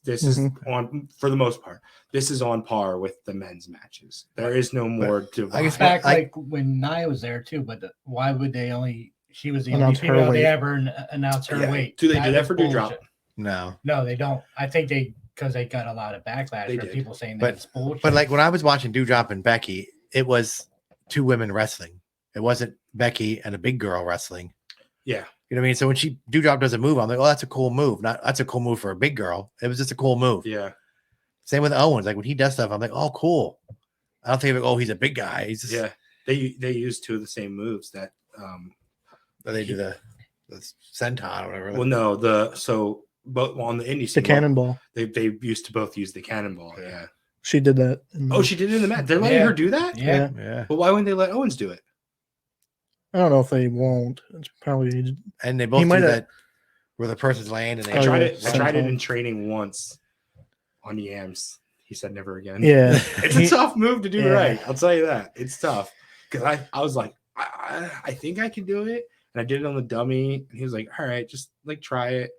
Speaker 3: This is on, for the most part, this is on par with the men's matches. There is no more divide.
Speaker 4: I guess
Speaker 5: Back
Speaker 4: I-
Speaker 5: like when Nia was there too, but why would they only? She was the only
Speaker 2: Announce her
Speaker 5: female
Speaker 2: weight.
Speaker 5: they ever announce her
Speaker 3: Yeah.
Speaker 5: weight.
Speaker 3: Do they do that
Speaker 5: was
Speaker 3: for Doudrop?
Speaker 5: bullshit.
Speaker 4: No.
Speaker 5: No, they don't. I think because they got a lot of backlash
Speaker 3: They
Speaker 5: from
Speaker 3: did.
Speaker 5: people saying
Speaker 4: But-
Speaker 5: that it's bullshit.
Speaker 4: But like when I was watching Doudrop and Becky, it was two women wrestling. It wasn't Becky and a big girl wrestling.
Speaker 3: Yeah.
Speaker 4: You know what I mean? So when Doudrop does a move, I'm like, oh, that's a cool move. That's a cool move for a big girl. It was just a cool move.
Speaker 3: Yeah.
Speaker 4: Same with Owens. Like when he does stuff, I'm like, oh, cool. I don't think, oh, he's a big guy. He's just,
Speaker 3: Yeah. They use two of the same moves that
Speaker 4: they do the senton or whatever.
Speaker 3: well no both on the indie
Speaker 2: the
Speaker 3: scene,
Speaker 2: cannonball.
Speaker 3: they used to both use the cannonball. Yeah.
Speaker 2: She did that.
Speaker 3: Oh, she did it in the match. They're letting
Speaker 5: Yeah.
Speaker 3: her do that?
Speaker 5: yeah.
Speaker 4: Yeah.
Speaker 3: But why wouldn't they let Owens do it?
Speaker 2: I don't know if they won't. It's probably
Speaker 4: And they both
Speaker 2: He
Speaker 4: do
Speaker 2: might have-
Speaker 4: that where the person's laying and they
Speaker 3: I
Speaker 2: Oh,
Speaker 3: tried
Speaker 2: yeah.
Speaker 3: it. I tried it
Speaker 2: Senton.
Speaker 3: in training once on Yams. He said never again.
Speaker 2: yeah.
Speaker 3: It's a tough move to do
Speaker 2: Yeah.
Speaker 3: right. I'll tell you that. It's tough. Because I was like, I think I can do it. And I did it on the dummy. And he was like, all right, just like try it.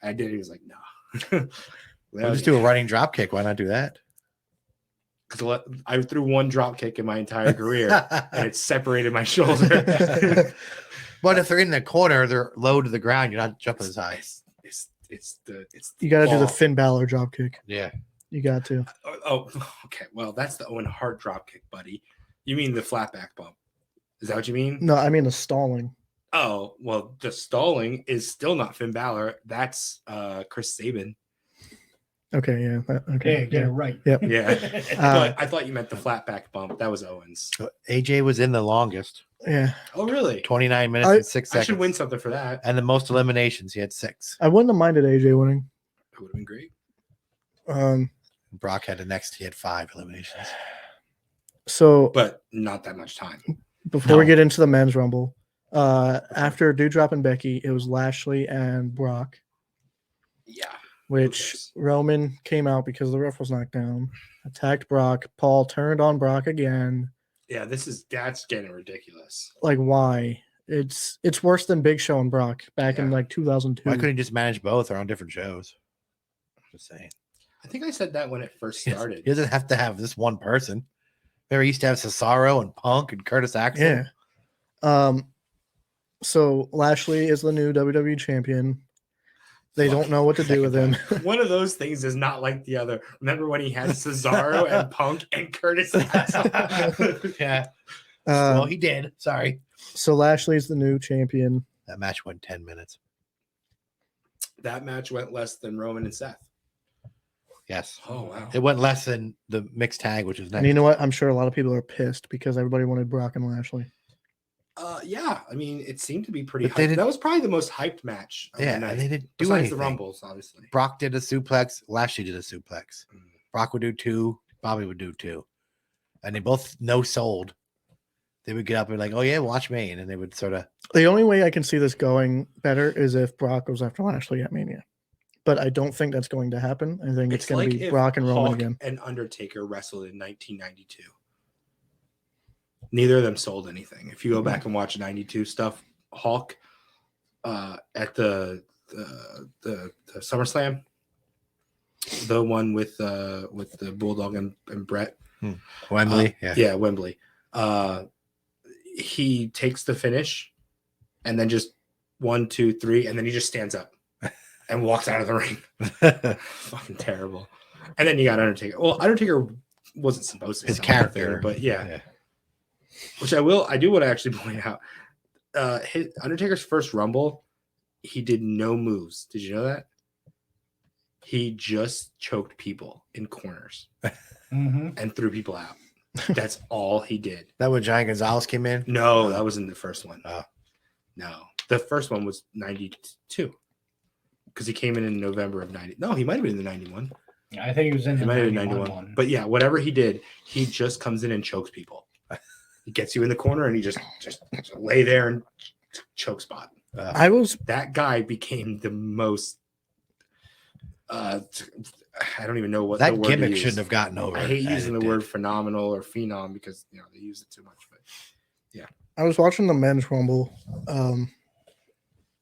Speaker 3: And I did it. He was like, no.
Speaker 4: Well, just do a running drop kick. Why not do that?
Speaker 3: Because I threw one drop kick in my entire career and it separated my shoulder.
Speaker 4: But if they're in the corner, they're low to the ground. You're not jumping as high.
Speaker 3: It's
Speaker 2: You got to do the
Speaker 3: ball.
Speaker 2: Finn Balor drop kick.
Speaker 4: Yeah.
Speaker 2: You got to.
Speaker 3: Oh, okay. Well, that's the Owen Hart drop kick, buddy. You mean the flat back bump? Is that what you mean?
Speaker 2: No, I mean the stalling.
Speaker 3: Oh, well, the stalling is still not Finn Balor. That's Chris Sabin.
Speaker 2: Okay, yeah. Okay.
Speaker 5: Yeah, get it right.
Speaker 2: Yep.
Speaker 3: Yeah.
Speaker 2: Uh,
Speaker 3: But I thought you meant the flat back bump. That was Owens.
Speaker 4: So AJ was in the longest,
Speaker 2: Yeah.
Speaker 3: Oh, really?
Speaker 4: 29 minutes
Speaker 2: I-
Speaker 4: and 6
Speaker 3: I
Speaker 4: seconds.
Speaker 3: should win something for that.
Speaker 4: And the most eliminations, he had 6.
Speaker 2: I wouldn't have minded AJ winning.
Speaker 3: It would have been great.
Speaker 4: Brock had the next, he had 5 eliminations.
Speaker 2: So
Speaker 3: But not that much time.
Speaker 2: before we
Speaker 4: No.
Speaker 2: get into the men's rumble, after Doudrop and Becky, it was Lashley and Brock,
Speaker 3: Yeah.
Speaker 2: which
Speaker 3: cares?
Speaker 2: Roman came out because the ref was knocked down, attacked Brock. Paul turned on Brock again.
Speaker 3: Yeah, that's getting ridiculous.
Speaker 2: Like, why? It's worse than Big Show and Brock back in
Speaker 3: Yeah.
Speaker 2: like 2002.
Speaker 4: Why couldn't he just manage both or on different shows? Just saying.
Speaker 3: I think I said that when it first started.
Speaker 4: He doesn't have to have this one person. Remember, he used to have Cesaro and Punk and Curtis Axel.
Speaker 2: Yeah. So Lashley is the new WWE champion. They don't know what to do with him.
Speaker 3: One of those things is not like the other. Remember when he had Cesaro and Punk and Curtis Axel?
Speaker 4: Yeah. Well, he did. Sorry.
Speaker 2: So Lashley's the new champion.
Speaker 4: That match went 10 minutes.
Speaker 3: That match went less than Roman and Seth.
Speaker 4: Yes.
Speaker 3: Oh, wow.
Speaker 4: It went less than the mixed tag, which was next.
Speaker 2: And you know what? I'm sure a lot of people are pissed because everybody wanted Brock and Lashley.
Speaker 3: Yeah, I mean, it seemed to be pretty
Speaker 4: But they
Speaker 3: hyped.
Speaker 4: did-
Speaker 3: That was probably the most hyped match. Of
Speaker 4: Yeah,
Speaker 3: the night,
Speaker 4: and they didn't do
Speaker 3: besides
Speaker 4: anything.
Speaker 3: the Rumbles, obviously.
Speaker 4: Brock did a suplex. Lashley did a suplex.
Speaker 3: Mm.
Speaker 4: Brock would do 2. Bobby would do 2. And they both no-sold. They would get up and be like, oh, yeah, watch me. And then they would sort of...
Speaker 2: The only way I can see this going better is if Brock goes after Lashley at Mania. But I don't think that's going to happen. I think it's going to be
Speaker 3: if
Speaker 2: Brock and Roman
Speaker 3: Hulk
Speaker 2: again.
Speaker 3: and Undertaker wrestled in 1992. Neither of them sold anything. If you go back and watch 92 stuff, Hulk at the SummerSlam, the one with the Bulldog and Brett,
Speaker 4: Wembley.
Speaker 3: yeah, Wembley. He takes the finish, and then just 1, 2, 3, and then he just stands up and walks out of the ring. Fucking terrible. And then you got Undertaker. Well, Undertaker wasn't supposed to be
Speaker 4: His
Speaker 3: something like
Speaker 4: character.
Speaker 3: that, but yeah. Which I do want to actually point out. Undertaker's first Rumble, he did no moves. Did you know that? He just choked people in corners and threw people out. That's all he did.
Speaker 4: That when Giant Gonzalez came in?
Speaker 3: No, that wasn't the first one.
Speaker 4: Oh.
Speaker 3: No, the first one was 92 because he came in November of 90. No, he might have been in the 91.
Speaker 5: I think he was in
Speaker 3: He
Speaker 5: the
Speaker 3: might have been
Speaker 5: 91
Speaker 3: 91.
Speaker 5: one.
Speaker 3: But yeah, whatever he did, he just comes in and chokes people. He gets you in the corner and he just lay there and choke spot. That guy became the most. I don't even know what
Speaker 4: That
Speaker 3: the word
Speaker 4: gimmick
Speaker 3: to use.
Speaker 4: shouldn't have gotten over.
Speaker 3: I hate
Speaker 4: as
Speaker 3: using
Speaker 4: it
Speaker 3: the
Speaker 4: did.
Speaker 3: word phenomenal or phenom because they use it too much. But
Speaker 2: I was watching the men's rumble,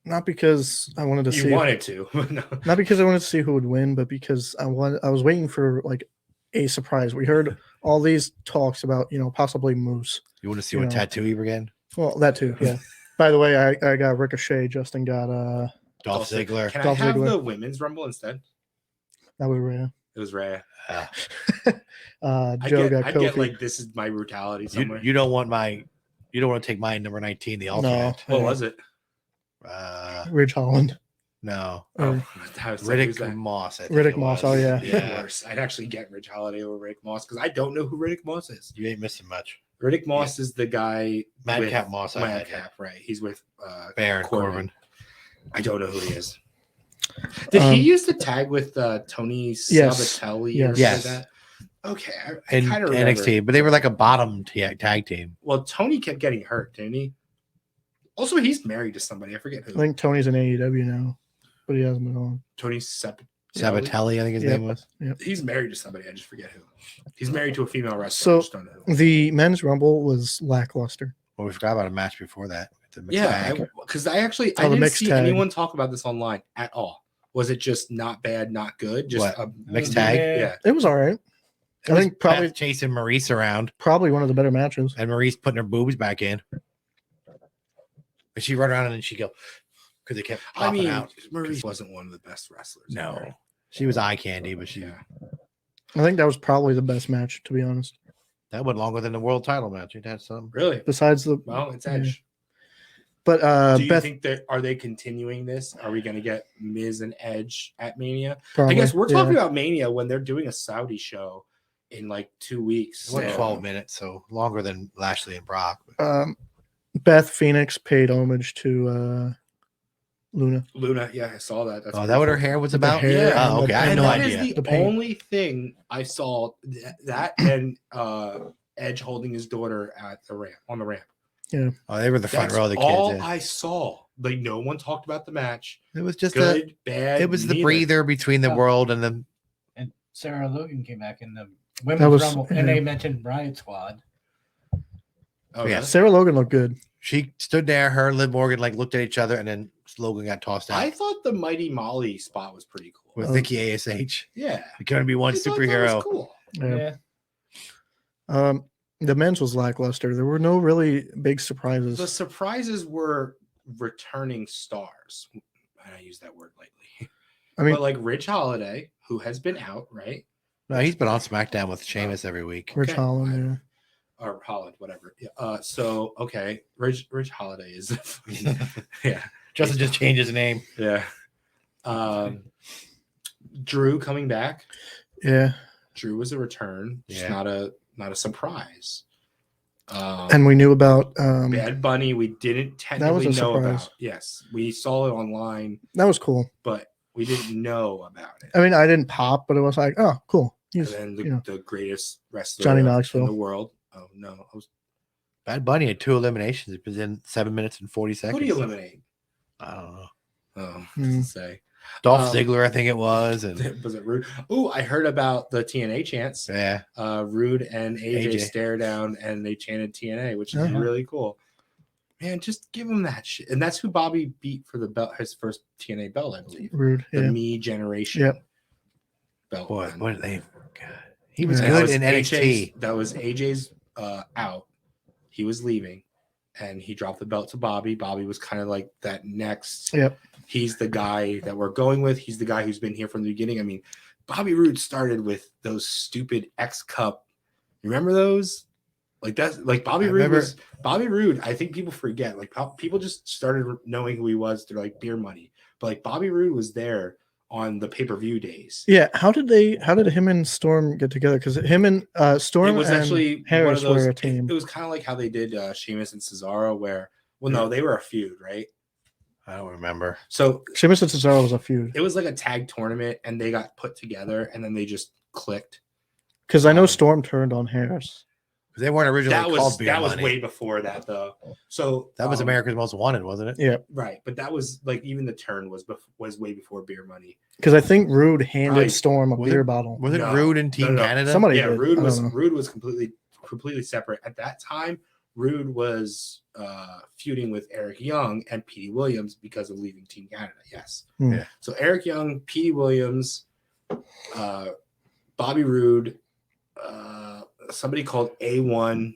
Speaker 2: not because I wanted to
Speaker 3: you
Speaker 2: see
Speaker 3: wanted to, no.
Speaker 2: not because I wanted to see who would win, but because I was waiting for like a surprise. We heard all these talks about possibly Moose.
Speaker 4: You want to see
Speaker 2: you
Speaker 4: what
Speaker 2: know.
Speaker 4: tattoo he again?
Speaker 2: Well, that too, yeah. By the way, I got Ricochet. Justin got
Speaker 4: Dolph Ziggler.
Speaker 3: Can
Speaker 2: Dolph
Speaker 3: I have
Speaker 2: Ziggler.
Speaker 3: the women's rumble instead?
Speaker 2: that was Rhea.
Speaker 3: It was Rhea.
Speaker 2: Joe got
Speaker 3: I
Speaker 2: Kofi.
Speaker 3: get like this is my brutality somewhere.
Speaker 4: You don't want to take my number 19, the alternate.
Speaker 3: What was it?
Speaker 2: Ridge Holland.
Speaker 4: No.
Speaker 2: Or
Speaker 3: I was like, who's
Speaker 4: Riddick
Speaker 3: that?
Speaker 4: Moss. I think
Speaker 2: Riddick
Speaker 4: it
Speaker 2: Moss.
Speaker 4: was.
Speaker 2: Oh yeah.
Speaker 4: Yeah.
Speaker 3: Worse. I'd actually get Ridge Holiday over Riddick Moss because I don't know who Riddick Moss is.
Speaker 4: You ain't missing much.
Speaker 3: Riddick Moss is the guy.
Speaker 4: Madcap Moss. I had
Speaker 3: Madcap, right? He's with
Speaker 4: Baron Corbin.
Speaker 3: I don't know who he is. Did he used to tag with Tony
Speaker 2: Yes.
Speaker 3: Sabatelli
Speaker 2: Yes.
Speaker 3: or something
Speaker 4: Yes.
Speaker 3: like that? Okay, I
Speaker 4: In
Speaker 3: kind of remember.
Speaker 4: NXT, but they were like a bottom tag team.
Speaker 3: Well, Tony kept getting hurt, didn't he? Also, he's married to somebody. I forget who.
Speaker 2: I think Tony's in AEW now, but he hasn't been on.
Speaker 3: Tony Sabatelli.
Speaker 4: Sabatelli, I think his
Speaker 2: Yep.
Speaker 4: name was.
Speaker 3: He's married to somebody. I just forget who. He's married to a female wrestler. I
Speaker 2: So
Speaker 3: just don't know who.
Speaker 2: the men's rumble was lackluster.
Speaker 4: Well, we forgot about a match before that. The mixed
Speaker 3: Yeah,
Speaker 4: tag.
Speaker 3: because I
Speaker 2: the
Speaker 3: didn't
Speaker 2: mixed
Speaker 3: see
Speaker 2: tag.
Speaker 3: anyone talk about this online at all. Was it just not bad, not good? Just
Speaker 4: What?
Speaker 3: a
Speaker 4: Mixed tag?
Speaker 3: Yeah.
Speaker 2: It was all right. I think probably
Speaker 4: Beth chasing Maurice around,
Speaker 2: probably one of the better matches.
Speaker 4: and Maurice putting her boobs back in. And she run around and then she go because they kept
Speaker 3: I
Speaker 4: popping
Speaker 3: mean,
Speaker 4: out.
Speaker 3: Maurice wasn't one of the best wrestlers.
Speaker 4: No,
Speaker 3: ever.
Speaker 4: she was eye candy, but
Speaker 3: Yeah.
Speaker 2: I think that was probably the best match, to be honest.
Speaker 4: that went longer than the world title match. It had some.
Speaker 3: Really?
Speaker 2: Besides the
Speaker 3: Well, it's Edge.
Speaker 2: but
Speaker 3: Do you
Speaker 2: Beth
Speaker 3: think are they continuing this? Are we going to get Miz and Edge at Mania?
Speaker 2: probably,
Speaker 3: I guess we're
Speaker 2: yeah.
Speaker 3: talking about Mania when they're doing a Saudi show in like 2 weeks.
Speaker 4: It went
Speaker 3: so-
Speaker 4: 12 minutes, so longer than Lashley and Brock.
Speaker 2: Beth Phoenix paid homage to Luna.
Speaker 3: Luna, yeah, I saw that. That's
Speaker 4: Oh,
Speaker 3: pretty
Speaker 4: that what her
Speaker 3: cool.
Speaker 4: hair was
Speaker 2: With the
Speaker 4: about?
Speaker 2: hair
Speaker 4: Oh,
Speaker 2: and
Speaker 4: okay.
Speaker 2: the-
Speaker 4: I had
Speaker 3: And
Speaker 4: no
Speaker 3: that
Speaker 4: idea.
Speaker 3: is the
Speaker 2: The paint.
Speaker 3: only thing I saw that and Edge holding his daughter at the ramp on the ramp.
Speaker 4: Oh, they were the front
Speaker 3: That's
Speaker 4: row of the
Speaker 3: all
Speaker 4: kids. Yeah.
Speaker 3: I saw. Like no one talked about the match.
Speaker 4: It was just
Speaker 3: Good, bad.
Speaker 4: it was the
Speaker 3: neither.
Speaker 4: breather between the
Speaker 5: Yeah.
Speaker 4: world and the.
Speaker 5: And Sarah Logan came back in the women's rumble, and they mentioned Riot Squad.
Speaker 3: Oh
Speaker 4: Yeah.
Speaker 3: yeah.
Speaker 2: Sarah Logan looked good.
Speaker 4: She stood there. Her and Liv Morgan like looked at each other, and then Logan got tossed out
Speaker 3: I thought the Mighty Molly spot was pretty cool.
Speaker 4: with Vicky Ash.
Speaker 3: Yeah.
Speaker 4: You couldn't be one
Speaker 3: I thought that
Speaker 4: superhero.
Speaker 3: was cool.
Speaker 2: Yeah. The men's was lackluster. There were no really big surprises.
Speaker 3: The surprises were returning stars. And I use that word lightly.
Speaker 2: I mean,
Speaker 3: But like Rich Holiday, who has been out, right?
Speaker 4: No, he's been on SmackDown with Sheamus every week.
Speaker 2: Rich
Speaker 3: okay.
Speaker 2: Holland,
Speaker 3: Or Holland, whatever. Yeah. So okay, Rich Holiday is yeah.
Speaker 4: Justin just changed his name.
Speaker 3: Yeah. Drew coming back.
Speaker 2: yeah.
Speaker 3: Drew was a return. It's
Speaker 4: Yeah.
Speaker 3: not a surprise.
Speaker 2: And we knew about
Speaker 3: Bad Bunny, we didn't technically
Speaker 2: a
Speaker 3: know
Speaker 2: surprise.
Speaker 3: about. Yes, we saw it online,
Speaker 2: that was cool.
Speaker 3: but we didn't know about it.
Speaker 2: I mean, I didn't pop, but it was like, oh, cool.
Speaker 3: And
Speaker 2: He's
Speaker 3: then
Speaker 2: you know,
Speaker 3: the greatest wrestler
Speaker 2: Johnny
Speaker 3: in
Speaker 2: Knoxville.
Speaker 3: the world. Oh no,
Speaker 4: Bad Bunny had 2 eliminations. It was in 7 minutes and 40
Speaker 3: who
Speaker 4: seconds.
Speaker 3: do you eliminate?
Speaker 4: I don't know.
Speaker 3: Oh,
Speaker 2: Hmm.
Speaker 3: say
Speaker 4: Dolph Ziggler, I think it was, and
Speaker 3: was it Rude? Oh, I heard about the TNA chants.
Speaker 4: yeah,
Speaker 3: Rude and AJ
Speaker 4: AJ.
Speaker 3: stare down and they chanted TNA, which is
Speaker 2: Uh-huh.
Speaker 3: really cool. Man, just give him that shit. And that's who Bobby beat for the belt, his first TNA belt, I believe.
Speaker 2: rude.
Speaker 3: The
Speaker 2: Yeah.
Speaker 3: Me Generation
Speaker 2: Yep.
Speaker 3: belt.
Speaker 4: boy,
Speaker 3: man.
Speaker 4: what did they? God. He was
Speaker 2: Yeah.
Speaker 3: And
Speaker 4: good
Speaker 3: that was
Speaker 4: in NXT.
Speaker 3: AJ's that was AJ's out. He was leaving, and he dropped the belt to Bobby. Bobby was kind of like that next.
Speaker 2: Yep.
Speaker 3: He's the guy that we're going with. He's the guy who's been here from the beginning. I mean, Bobby Roode started with those stupid X Cup. Remember those? Like that's like Bobby Roode was Bobby Roode. I think people forget. Like people just started knowing who he was through like beer money. But like Bobby Roode was there on the pay-per-view days.
Speaker 2: Yeah. How did him and Storm get together? Because him and Storm
Speaker 3: It was
Speaker 2: and
Speaker 3: actually
Speaker 2: Harris
Speaker 3: one of those.
Speaker 2: were a team.
Speaker 3: It was kind of like how they did Sheamus and Cesaro, where no, they were a feud, right?
Speaker 4: I don't remember.
Speaker 3: So
Speaker 2: Sheamus and Cesaro was a feud.
Speaker 3: it was like a tag tournament, and they got put together, and then they just clicked.
Speaker 2: Because I know Storm turned on Harris.
Speaker 4: They weren't originally
Speaker 3: That
Speaker 4: called
Speaker 3: was
Speaker 4: Beer
Speaker 3: was
Speaker 4: Money.
Speaker 3: way before that, though. So
Speaker 4: That was America's Most Wanted, wasn't it?
Speaker 2: Yeah.
Speaker 3: right? But that was like even the turn was way before Beer Money.
Speaker 2: Because I think Rude handed
Speaker 3: Probably-
Speaker 2: Storm a
Speaker 4: was
Speaker 2: beer
Speaker 4: it-
Speaker 2: bottle.
Speaker 4: Was it
Speaker 3: No.
Speaker 4: Rude in Team
Speaker 3: No.
Speaker 4: Canada?
Speaker 2: Somebody
Speaker 3: Yeah,
Speaker 2: did.
Speaker 3: Rude
Speaker 2: I
Speaker 3: was
Speaker 2: don't know.
Speaker 3: Rude was completely separate at that time. Rude was feuding with Eric Young and Petey Williams because of leaving Team Canada. Yes.
Speaker 2: Hmm.
Speaker 4: Yeah.
Speaker 3: So Eric Young, Petey Williams, Bobby Roode, somebody called A1.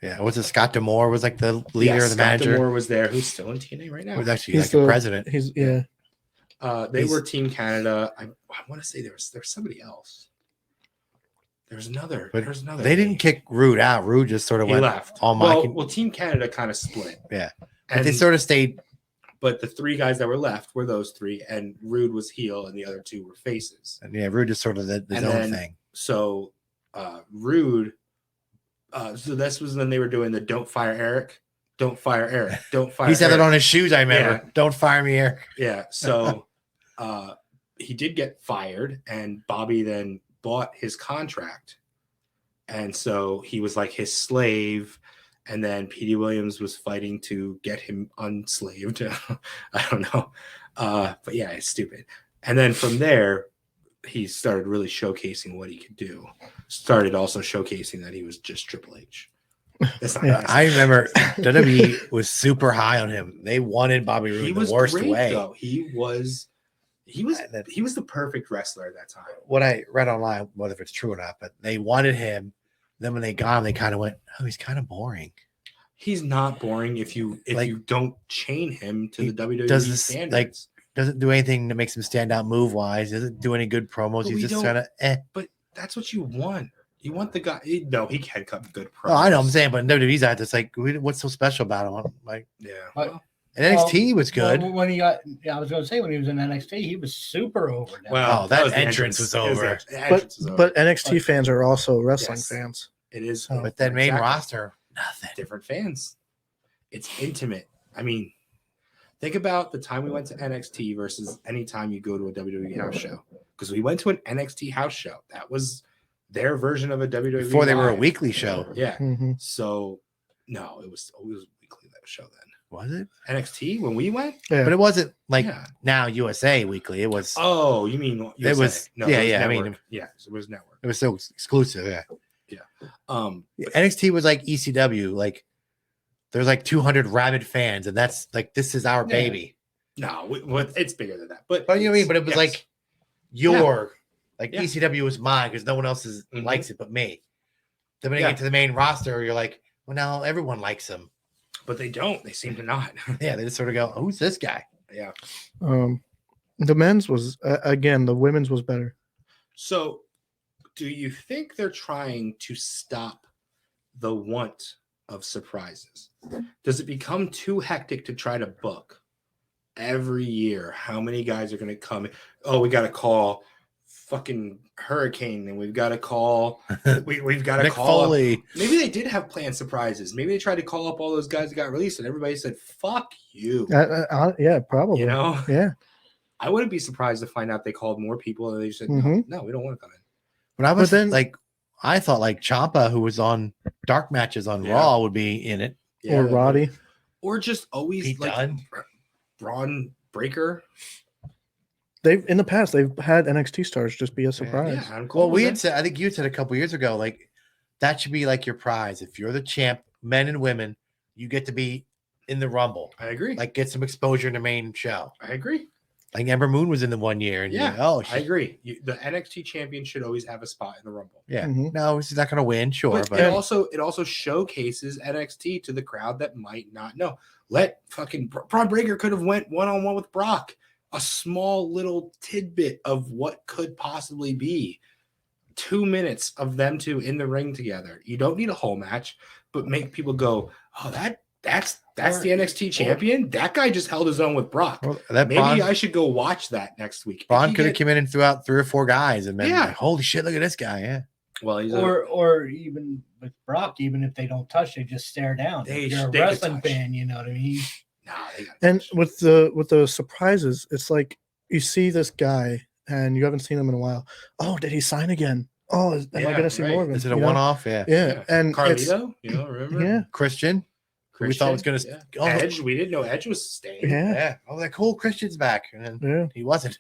Speaker 4: Yeah, was it Scott D'Amore was like the leader,
Speaker 3: yes,
Speaker 4: the
Speaker 3: Scott
Speaker 4: manager?
Speaker 3: D'Amore was there, who's still in TNA right
Speaker 4: He
Speaker 3: now.
Speaker 4: was actually
Speaker 2: He's
Speaker 4: like the
Speaker 2: the-
Speaker 4: president.
Speaker 2: He's yeah.
Speaker 3: They
Speaker 4: He's-
Speaker 3: were Team Canada. I want to say there's somebody else. There's another.
Speaker 4: But
Speaker 3: There's another.
Speaker 4: They didn't
Speaker 3: name.
Speaker 4: kick Rude out. Rude just sort of
Speaker 3: He
Speaker 4: went
Speaker 3: left.
Speaker 4: all my.
Speaker 3: Well, Team Canada kind of split.
Speaker 4: Yeah. But
Speaker 3: And
Speaker 4: they sort of stayed.
Speaker 3: but the 3 guys that were left were those 3, and Rude was heel, and the other 2 were faces.
Speaker 4: And yeah, Rude just sort of his
Speaker 3: And
Speaker 4: own
Speaker 3: then-
Speaker 4: thing.
Speaker 3: So Rude. So this was when they were doing the "Don't fire Eric, don't fire Eric, don't fire."
Speaker 4: He said
Speaker 3: Eric.
Speaker 4: it on his shoes. I remember.
Speaker 3: Yeah.
Speaker 4: Don't fire me, Eric.
Speaker 3: Yeah. So he did get fired, and Bobby then bought his contract. And so he was like his slave. And then Petey Williams was fighting to get him unslaved. I don't know. But yeah, it's stupid. And then from there, he started really showcasing what he could do. Started also showcasing that he was just Triple H. That's not nice.
Speaker 4: I remember WWE was super high on him. They wanted Bobby Roode
Speaker 3: He
Speaker 4: the
Speaker 3: was
Speaker 4: worst
Speaker 3: great,
Speaker 4: way.
Speaker 3: though. He was the perfect wrestler at that time.
Speaker 4: What I read online, whether it's true or not, but they wanted him. Then when they got him, they kind of went, "Oh, he's kind of boring."
Speaker 3: He's not boring if you don't chain him to the WWE
Speaker 4: does this,
Speaker 3: standards.
Speaker 4: Doesn't do anything that makes him stand out move wise. Doesn't do any good promos.
Speaker 3: But
Speaker 4: He's
Speaker 3: we
Speaker 4: just
Speaker 3: don't-
Speaker 4: kind of
Speaker 3: But that's what you want. You want the guy. No, he can cut good promos.
Speaker 4: Oh, I know. I'm saying, but WWE's out. It's like, what's so special about him? I'm like,
Speaker 3: Yeah.
Speaker 5: But-
Speaker 4: and NXT was good.
Speaker 5: Well, when he got, I was going to say when he was in NXT, he was super over. Now.
Speaker 3: Well,
Speaker 4: Oh, that
Speaker 3: was the
Speaker 4: entrance was
Speaker 3: It
Speaker 4: over.
Speaker 3: the entrance was over.
Speaker 2: But NXT fans are also wrestling
Speaker 3: Yes.
Speaker 2: fans.
Speaker 3: It is.
Speaker 2: So-
Speaker 4: But then main
Speaker 3: Exactly.
Speaker 4: roster, nothing.
Speaker 3: Different fans. It's intimate. I mean, think about the time we went to NXT versus any time you go to a WWE house show. Because we went to an NXT house show. That was their version of a WWE.
Speaker 4: Before they were a
Speaker 3: live.
Speaker 4: weekly show.
Speaker 3: Yeah.
Speaker 2: Mhm.
Speaker 3: So No, it was weekly that show then.
Speaker 4: Was it?
Speaker 3: NXT when we went?
Speaker 2: Yeah.
Speaker 4: But it wasn't like
Speaker 3: Yeah.
Speaker 4: now USA Weekly. It was.
Speaker 3: Oh, you mean USA.
Speaker 4: It was.
Speaker 3: No,
Speaker 4: Yeah,
Speaker 3: it was
Speaker 4: yeah. I
Speaker 3: network.
Speaker 4: mean,
Speaker 3: yeah, it was network.
Speaker 4: it was so exclusive. Yeah. NXT was like ECW. Like there's like 200 rabid fans, and that's like this is our
Speaker 5: Yeah.
Speaker 4: baby.
Speaker 3: No, it's bigger than that. But
Speaker 4: But you know what I mean? But it was
Speaker 3: yes.
Speaker 4: like your like
Speaker 3: Yeah.
Speaker 4: ECW was mine because no one else
Speaker 3: Mhm.
Speaker 4: likes it but me. Then when you
Speaker 3: Yeah.
Speaker 4: get to the main roster, you're like, well, now everyone likes him.
Speaker 3: But they don't. They seem to not.
Speaker 4: Yeah, they just sort of go, who's this guy?
Speaker 3: Yeah.
Speaker 2: The men's was again. The women's was better.
Speaker 3: So, do you think they're trying to stop the want of surprises? Does it become too hectic to try to book every year? How many guys are going to come? Oh, we got to call fucking Hurricane, and we've got to call. We've got to
Speaker 4: Nick
Speaker 3: call.
Speaker 4: Foley.
Speaker 3: Maybe they did have planned surprises. Maybe they tried to call up all those guys that got released, and everybody said, "Fuck you."
Speaker 2: Yeah, probably.
Speaker 3: You know,
Speaker 2: Yeah.
Speaker 3: I wouldn't be surprised to find out they called more people, and they said,
Speaker 2: Mhm.
Speaker 3: "No, we don't want to come in."
Speaker 4: But I was
Speaker 2: then-
Speaker 4: like, I thought like Ciampa, who was on dark matches on
Speaker 3: Yeah.
Speaker 4: Raw, would be in it.
Speaker 2: Or Roddy.
Speaker 3: or just always
Speaker 4: Pete
Speaker 3: like
Speaker 4: Dunne.
Speaker 3: Braun Breaker.
Speaker 2: They've in the past they've had NXT stars just be a surprise.
Speaker 3: Yeah, Adam Cole
Speaker 4: Well, we
Speaker 3: was
Speaker 4: had
Speaker 3: in.
Speaker 4: said, I think you had said a couple years ago, like that should be like your prize. If you're the champ, men and women, you get to be in the Rumble,
Speaker 3: I agree.
Speaker 4: like get some exposure in the main show.
Speaker 3: I agree.
Speaker 4: Like Ember Moon was in the 1 year, and
Speaker 3: Yeah,
Speaker 4: oh,
Speaker 3: I agree. The NXT champion should always have a spot in the Rumble.
Speaker 4: yeah.
Speaker 2: Mhm.
Speaker 4: No, she's not going to win, sure,
Speaker 3: But
Speaker 4: but
Speaker 3: it also showcases NXT to the crowd that might not know. Let fucking Braun Breaker could have went one-on-one with Brock. A small little tidbit of what could possibly be 2 minutes of them two in the ring together. You don't need a whole match, but make people go, "Oh, that's the NXT champion. That guy just held his own with Brock.
Speaker 4: well, that
Speaker 3: Maybe
Speaker 4: Braun,
Speaker 3: I should go watch that next week." If
Speaker 4: Braun
Speaker 3: he
Speaker 4: could have
Speaker 3: get-
Speaker 4: come in and threw out 3 or 4 guys, and been
Speaker 3: Yeah.
Speaker 4: like, holy shit, look at this guy. Yeah,
Speaker 3: Well, he's
Speaker 5: Or even with Brock, even if they don't touch, they just stare down.
Speaker 3: They
Speaker 5: If you're a
Speaker 3: could
Speaker 5: wrestling
Speaker 3: touch.
Speaker 5: fan, you know what I mean?
Speaker 3: they got
Speaker 2: And with the surprises, it's like you see this guy and you haven't seen him in a while. Oh, did he sign again? Oh, am I
Speaker 3: Yeah,
Speaker 2: going to see
Speaker 3: right.
Speaker 2: more of him?
Speaker 4: is it a
Speaker 2: You know?
Speaker 4: one-off? Yeah,
Speaker 2: Yeah, and it's,
Speaker 3: Carlito, remember?
Speaker 2: yeah,
Speaker 4: Christian, who we thought was going to.
Speaker 3: Christian,
Speaker 4: Oh,
Speaker 3: yeah. Edge. We didn't know Edge was staying.
Speaker 2: yeah,
Speaker 4: yeah. Oh, that cool Christian's back, and then
Speaker 2: yeah.
Speaker 4: he wasn't.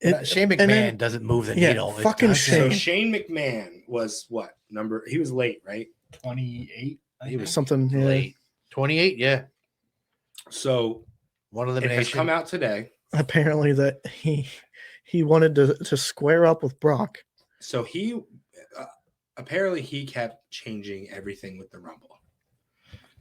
Speaker 2: It,
Speaker 4: Shane McMahon
Speaker 2: and then-
Speaker 4: doesn't move the
Speaker 2: yeah,
Speaker 4: needle. It
Speaker 2: fucking
Speaker 4: doesn't.
Speaker 3: So
Speaker 2: Shane.
Speaker 3: Shane McMahon was what number? He was late, right?
Speaker 5: 28. I
Speaker 4: He was
Speaker 5: think.
Speaker 2: something. Yeah.
Speaker 4: Late. 28, yeah.
Speaker 3: So
Speaker 4: One
Speaker 3: it has
Speaker 4: elimination.
Speaker 3: come out today.
Speaker 2: Apparently that he wanted to square up with Brock.
Speaker 3: So he apparently he kept changing everything with the Rumble.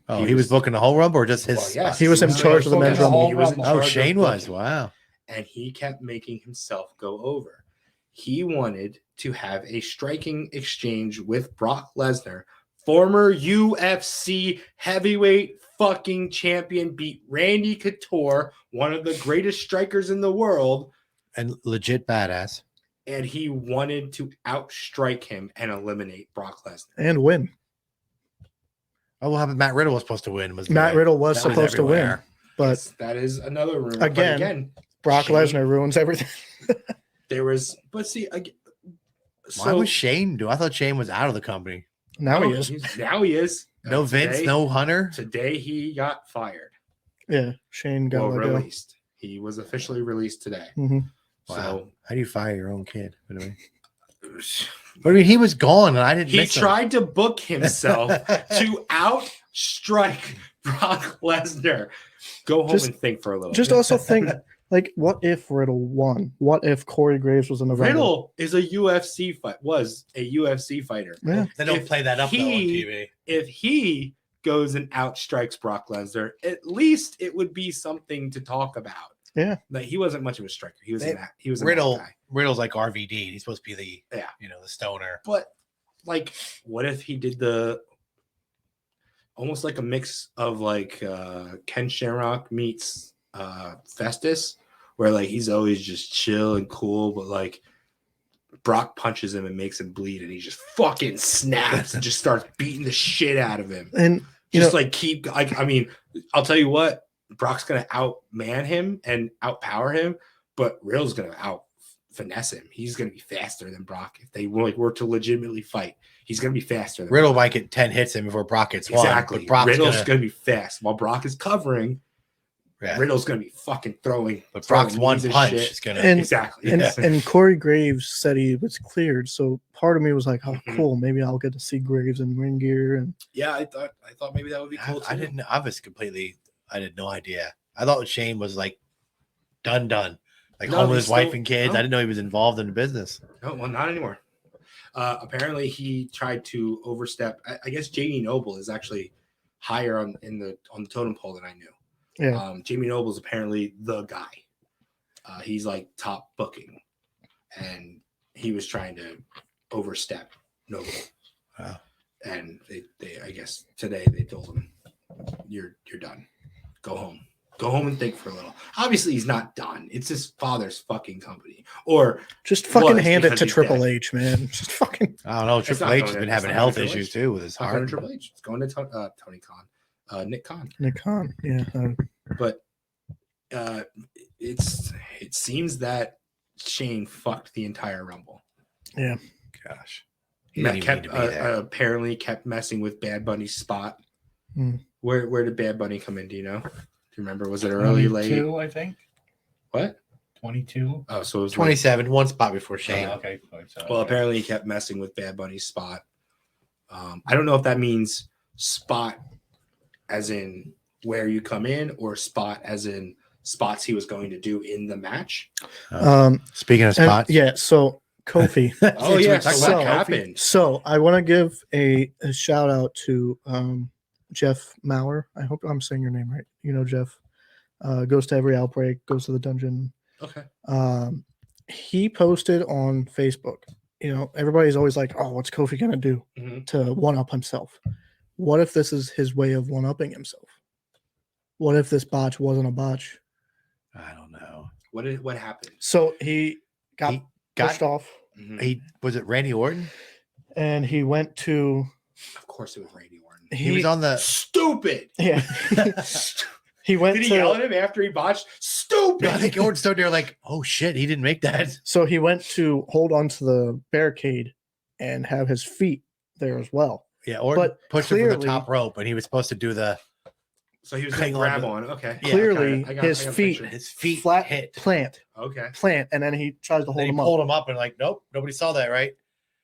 Speaker 4: Oh,
Speaker 3: he
Speaker 4: he was
Speaker 3: was-
Speaker 4: booking the whole Rumble or just his?
Speaker 3: Well, yes,
Speaker 2: He was in charge of the men's
Speaker 3: Yes,
Speaker 2: Rumble.
Speaker 3: he was in
Speaker 4: Oh,
Speaker 3: charge of
Speaker 4: Shane was.
Speaker 3: booking.
Speaker 4: Wow.
Speaker 3: And he kept making himself go over. He wanted to have a striking exchange with Brock Lesnar, former UFC heavyweight fucking champion, beat Randy Couture, one of the greatest strikers in the world,
Speaker 4: And legit badass.
Speaker 3: and he wanted to outstrike him and eliminate Brock Lesnar.
Speaker 2: And win.
Speaker 4: Oh, well, Matt Riddle was supposed to win. Was
Speaker 2: Matt
Speaker 4: good.
Speaker 2: Riddle was
Speaker 4: That
Speaker 2: supposed to win,
Speaker 4: everywhere.
Speaker 2: but
Speaker 3: Yes, that is another rumor. But
Speaker 2: Again, Brock
Speaker 3: Shane-
Speaker 2: Lesnar ruins everything.
Speaker 3: there was, but see, again,
Speaker 4: Why was Shane do? I thought Shane was out of the company.
Speaker 2: Now he is.
Speaker 3: Now he is.
Speaker 4: No Vince,
Speaker 3: Today-
Speaker 4: no Hunter.
Speaker 3: Today he got fired.
Speaker 2: Yeah, Shane got
Speaker 3: Well,
Speaker 2: let go.
Speaker 3: released. He was officially released today.
Speaker 2: Mhm.
Speaker 4: Wow. How do you fire your own kid? But I mean, he was gone, and I didn't.
Speaker 3: He
Speaker 4: miss him.
Speaker 3: tried to book himself to outstrike Brock Lesnar. Go home
Speaker 2: Just-
Speaker 3: and think for a little.
Speaker 2: Just
Speaker 3: bit.
Speaker 2: also think, like, what if Riddle won? What if Corey Graves was in the Rumble?
Speaker 3: Riddle is a UFC fight. Was a UFC fighter.
Speaker 2: Yeah.
Speaker 4: They don't
Speaker 3: If
Speaker 4: play that up though on
Speaker 3: he-
Speaker 4: TV.
Speaker 3: If he goes and outstrikes Brock Lesnar, at least it would be something to talk about.
Speaker 2: Yeah.
Speaker 3: Like he wasn't much of a striker. He was
Speaker 4: They-
Speaker 3: he was a
Speaker 4: Riddle.
Speaker 3: guy.
Speaker 4: Riddle's like RVD. He's supposed to be the
Speaker 3: Yeah.
Speaker 4: the stoner.
Speaker 3: But like, what if he did almost like a mix of like Ken Shamrock meets Festus, where like he's always just chill and cool, but like Brock punches him and makes him bleed, and he just fucking snaps and just starts beating the shit out of him.
Speaker 2: And you
Speaker 3: Just
Speaker 2: know,
Speaker 3: like keep like, I mean, I'll tell you what, Brock's gonna outman him and outpower him, but Riddle's gonna out finesse him. He's going to be faster than Brock. If they were to legitimately fight, he's going to be faster than
Speaker 4: Riddle
Speaker 3: Brock.
Speaker 4: might get 10 hits in before Brock gets
Speaker 3: Exactly.
Speaker 4: one. But Brock's
Speaker 3: Riddle's
Speaker 4: gonna,
Speaker 3: going to be fast. While Brock is covering,
Speaker 4: yeah.
Speaker 3: Riddle's going to be fucking throwing.
Speaker 4: But Brock's
Speaker 3: throwing
Speaker 4: one
Speaker 3: knees and
Speaker 4: punch
Speaker 3: shit.
Speaker 4: is going to.
Speaker 2: And,
Speaker 3: Exactly.
Speaker 2: and,
Speaker 3: Yes.
Speaker 2: and Corey Graves said he was cleared. So part of me was like, oh,
Speaker 3: Mhm.
Speaker 2: cool. Maybe I'll get to see Graves in ring gear. And
Speaker 3: Yeah, I thought maybe that would be cool too.
Speaker 4: I didn't. I was completely. I had no idea. I thought Shane was like done, like
Speaker 3: No,
Speaker 4: home with
Speaker 3: he's
Speaker 4: his wife
Speaker 3: still-
Speaker 4: and kids.
Speaker 3: no.
Speaker 4: I didn't know he was involved in the business.
Speaker 3: No, well, not anymore. Apparently, he tried to overstep. I guess JD Noble is actually higher on the totem pole than I knew.
Speaker 2: yeah.
Speaker 3: Jamie Noble's apparently the guy. He's like top booking, and he was trying to overstep Noble.
Speaker 4: Wow.
Speaker 3: And they I guess today they told him, "You're done. Go home. Go home and think for a little." Obviously, he's not done. It's his father's fucking company. Or
Speaker 2: Just fucking
Speaker 3: was
Speaker 2: hand it
Speaker 3: because
Speaker 2: to
Speaker 3: he's
Speaker 2: Triple
Speaker 3: dead.
Speaker 2: H, man. Just fucking.
Speaker 4: I don't know.
Speaker 3: It's
Speaker 4: Triple
Speaker 3: not
Speaker 4: H
Speaker 3: going
Speaker 4: has
Speaker 3: to-
Speaker 4: been
Speaker 3: it's
Speaker 4: having
Speaker 3: not
Speaker 4: health
Speaker 3: going to
Speaker 4: issues
Speaker 3: Triple H.
Speaker 4: too with his
Speaker 3: It's not going
Speaker 4: heart.
Speaker 3: to Triple H. It's going to Tony Khan, Nick Khan.
Speaker 2: Nick Khan. Yeah.
Speaker 3: But it seems that Shane fucked the entire Rumble.
Speaker 4: Gosh, he didn't even need to be there.
Speaker 3: Apparently kept messing with Bad Bunny's spot.
Speaker 2: Hmm.
Speaker 3: Where did Bad Bunny come in? Do you know? Do you remember? Was it early, late?
Speaker 5: 22, I think.
Speaker 3: What?
Speaker 5: 22.
Speaker 3: Oh, so it was
Speaker 4: 27, one spot before Shane.
Speaker 5: Oh, okay. 27.
Speaker 3: Well, apparently he kept messing with Bad Bunny's spot. I don't know if that means spot as in where you come in or spot as in spots he was going to do in the match.
Speaker 4: Speaking of
Speaker 2: And-
Speaker 4: spots,
Speaker 2: yeah. So Kofi.
Speaker 3: Oh, yeah.
Speaker 4: Talk
Speaker 3: So
Speaker 4: about
Speaker 3: what
Speaker 4: Kofi.
Speaker 3: happened?
Speaker 2: So I want to give a shout out to Jeff Maurer. I hope I'm saying your name right. You know Jeff. Goes to every outbreak, goes to the dungeon.
Speaker 3: Okay.
Speaker 2: He posted on Facebook. You know, everybody's always like, "Oh, what's Kofi gonna do
Speaker 3: Mhm.
Speaker 2: to one up himself?" What if this is his way of one upping himself? What if this botch wasn't a botch?
Speaker 4: I don't know.
Speaker 3: What happened?
Speaker 2: So he got
Speaker 4: He got.
Speaker 2: pushed off,
Speaker 3: Mhm.
Speaker 4: He was it Randy Orton?
Speaker 2: and he went to.
Speaker 3: Of course, it was Randy Orton.
Speaker 4: He was on the.
Speaker 3: Stupid.
Speaker 2: Yeah. He went
Speaker 3: Did he
Speaker 2: to.
Speaker 3: yell at him after he botched? Stupid.
Speaker 4: I think Orton stood there like, oh shit, he didn't make that.
Speaker 2: So he went to hold onto the barricade and have his feet there as well.
Speaker 4: Yeah, Orton
Speaker 2: But
Speaker 4: pushed him from
Speaker 2: clearly-
Speaker 4: the top rope, and he was supposed to do the
Speaker 3: So he was going
Speaker 4: Hang
Speaker 3: to
Speaker 4: on
Speaker 3: grab
Speaker 4: to-
Speaker 3: on. Okay.
Speaker 4: Yeah,
Speaker 2: Clearly,
Speaker 3: I
Speaker 2: his
Speaker 3: got a
Speaker 2: feet,
Speaker 3: picture.
Speaker 4: his feet
Speaker 2: flat
Speaker 4: hit.
Speaker 2: plant,
Speaker 3: Okay.
Speaker 2: and then he tries to hold
Speaker 4: Then he
Speaker 2: him up.
Speaker 4: pulled him up and like, nope, nobody saw that, right?